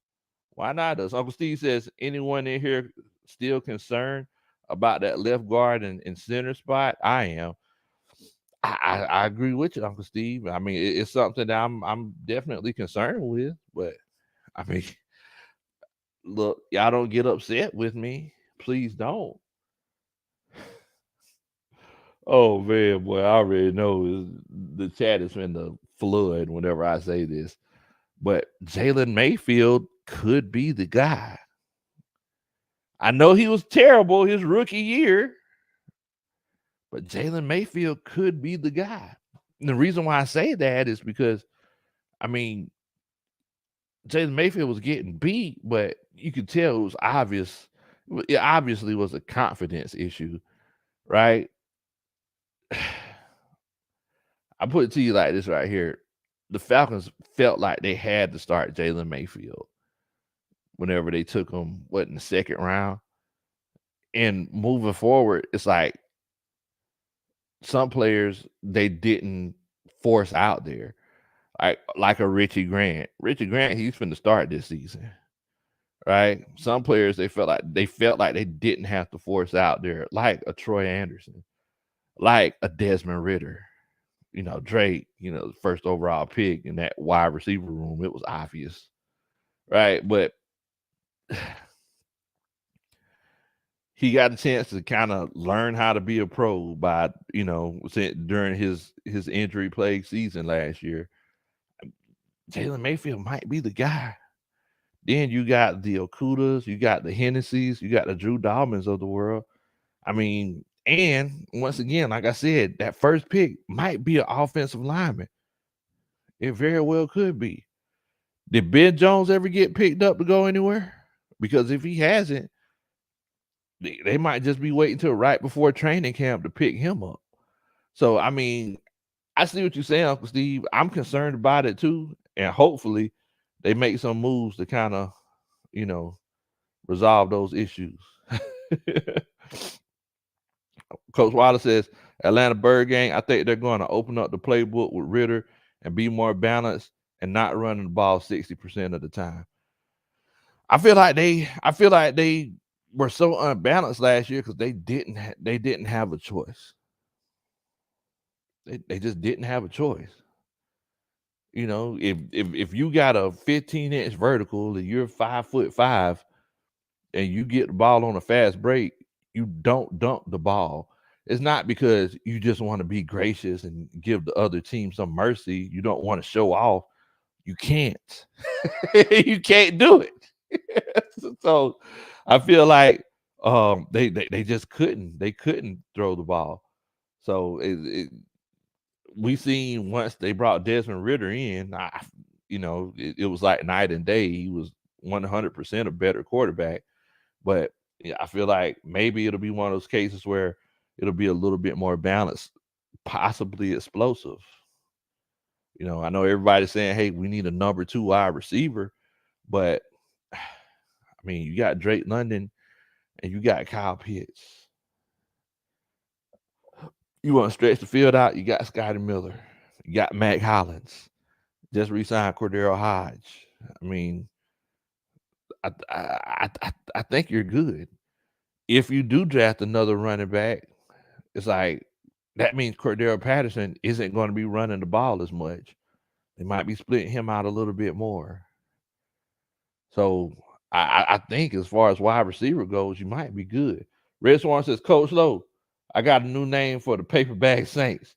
Why not us? Uncle Steve says, anyone in here still concerned about that left guard and center spot? I am. I agree with you, Uncle Steve. I mean, it's something that I'm definitely concerned with. But I mean, look, y'all don't get upset with me. Please don't. Oh man, boy, I already know the chat is in the flood whenever I say this, but Jalen Mayfield could be the guy. I know he was terrible his rookie year, but Jalen Mayfield could be the guy. And the reason why I say that is because, I mean, Jalen Mayfield was getting beat, but you could tell it was obvious. It obviously was a confidence issue, right? I put it to you like this right here. The Falcons felt like they had to start Jalen Mayfield whenever they took him, in the second round. And moving forward, it's like some players they didn't force out there. Like a Richie Grant. Richie Grant, he's finna start this season. Right? Some players they felt like they didn't have to force out there, like a Troy Anderson, like a Desmond Ritter. Drake, the first overall pick in that wide receiver room, it was obvious. Right? But he got a chance to kind of learn how to be a pro by, during his injury plagued season last year. Jalen Mayfield might be the guy. Then you got the Okudahs, you got the Hennessy's, you got the Drew Dalmans of the world. I mean, and once again, like I said, that first pick might be an offensive lineman. It very well could be. Did Ben Jones ever get picked up to go anywhere? Because if he hasn't, they might just be waiting till right before training camp to pick him up. So, I mean, I see what you're saying, Uncle Steve. I'm concerned about it too. And hopefully they make some moves to kind of, resolve those issues. Coach Wilder says, Atlanta Bird Gang, I think they're going to open up the playbook with Ritter and be more balanced and not running the ball 60% of the time. I feel like they were so unbalanced last year because they didn't have a choice. They just didn't have a choice. If you got a 15-inch vertical and you're 5'5" and you get the ball on a fast break, you don't dunk the ball. It's not because you just want to be gracious and give the other team some mercy. You don't want to show off. You can't. You can't do it. So I feel like they just couldn't. They couldn't throw the ball. So we seen once they brought Desmond Ritter in, it was like night and day. He was 100% a better quarterback. But yeah, I feel like maybe it'll be one of those cases where it'll be a little bit more balanced, possibly explosive. I know everybody's saying, hey, we need a number 2 wide receiver. But, I mean, you got Drake London and you got Kyle Pitts. You want to stretch the field out, you got Scotty Miller. You got Mac Hollins. Just re-signed Cordero Hodge. I mean, I think you're good. If you do draft another running back, it's like that means Cordero Patterson isn't going to be running the ball as much. They might be splitting him out a little bit more. So I think as far as wide receiver goes, you might be good. Red Swan says, Coach Lowe, I got a new name for the paper bag Saints.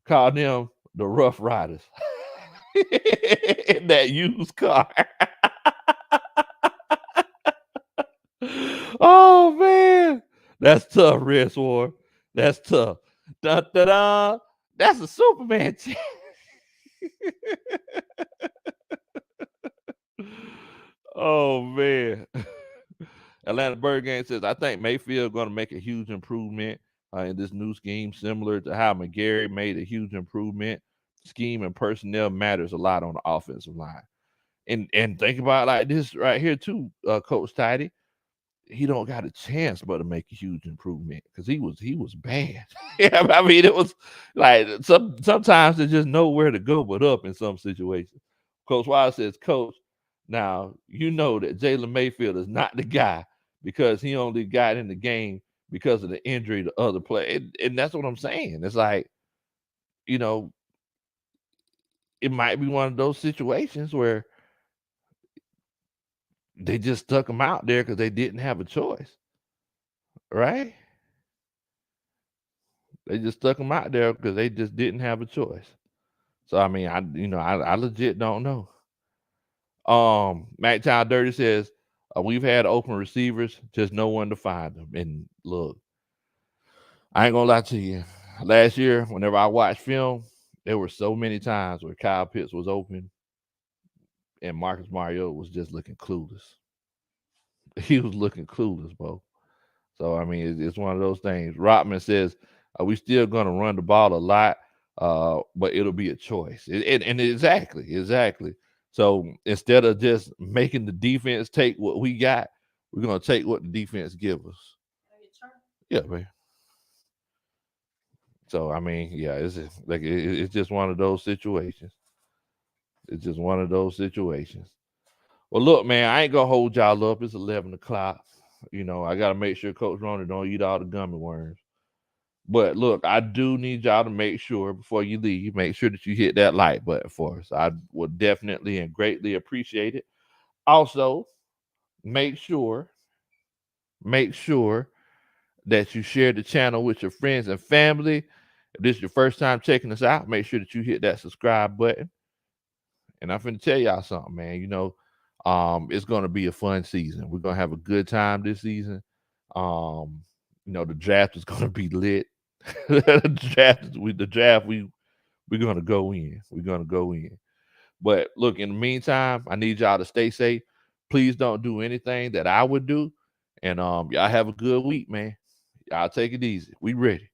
Call them the Rough Riders. In that used car. Oh man, that's tough, Red Swan. That's tough. Da da da. That's a Superman. Oh man. Atlanta Bird Gang says, I think Mayfield going to make a huge improvement in this new scheme, similar to how McGarry made a huge improvement. Scheme and personnel matters a lot on the offensive line. And think about it like this right here too, Coach Tidy. He don't got a chance but to make a huge improvement because he was bad. Yeah, I mean, it was like sometimes there's just nowhere to go but up in some situations. Coach Wild says, Coach, now you know that Jalen Mayfield is not the guy because he only got in the game because of the injury to other players. And that's what I'm saying. It's like, you know, it might be one of those situations where they just stuck him out there because they didn't have a choice. Right? They just stuck him out there because they just didn't have a choice. So I mean, I legit don't know. MacTown Dirty says we've had open receivers, just no one to find them. And look, I ain't gonna lie to you. Last year, whenever I watched film, there were so many times where Kyle Pitts was open and Marcus Mariota was just looking clueless. He was looking clueless, bro. So I mean, it's one of those things. Rodman says we still gonna run the ball a lot, but it'll be a choice. And exactly. So instead of just making the defense take what we got, we're gonna take what the defense give us. Yeah, man. So I mean, yeah, it's just, like it's just one of those situations. It's just one of those situations. Well, look, man, I ain't gonna hold y'all up. It's 11 o'clock. I gotta make sure Coach Ronald don't eat all the gummy worms. But look, I do need y'all to make sure before you leave, make sure that you hit that like button for us. I would definitely and greatly appreciate it. Also, make sure that you share the channel with your friends and family. If this is your first time checking us out, make sure that you hit that subscribe button. And I'm finna tell y'all something, man. It's gonna be a fun season. We're gonna have a good time this season. The draft is gonna be lit. the draft, we're gonna go in. We're gonna go in. But look, in the meantime, I need y'all to stay safe. Please don't do anything that I would do. And y'all have a good week, man. Y'all take it easy. We ready.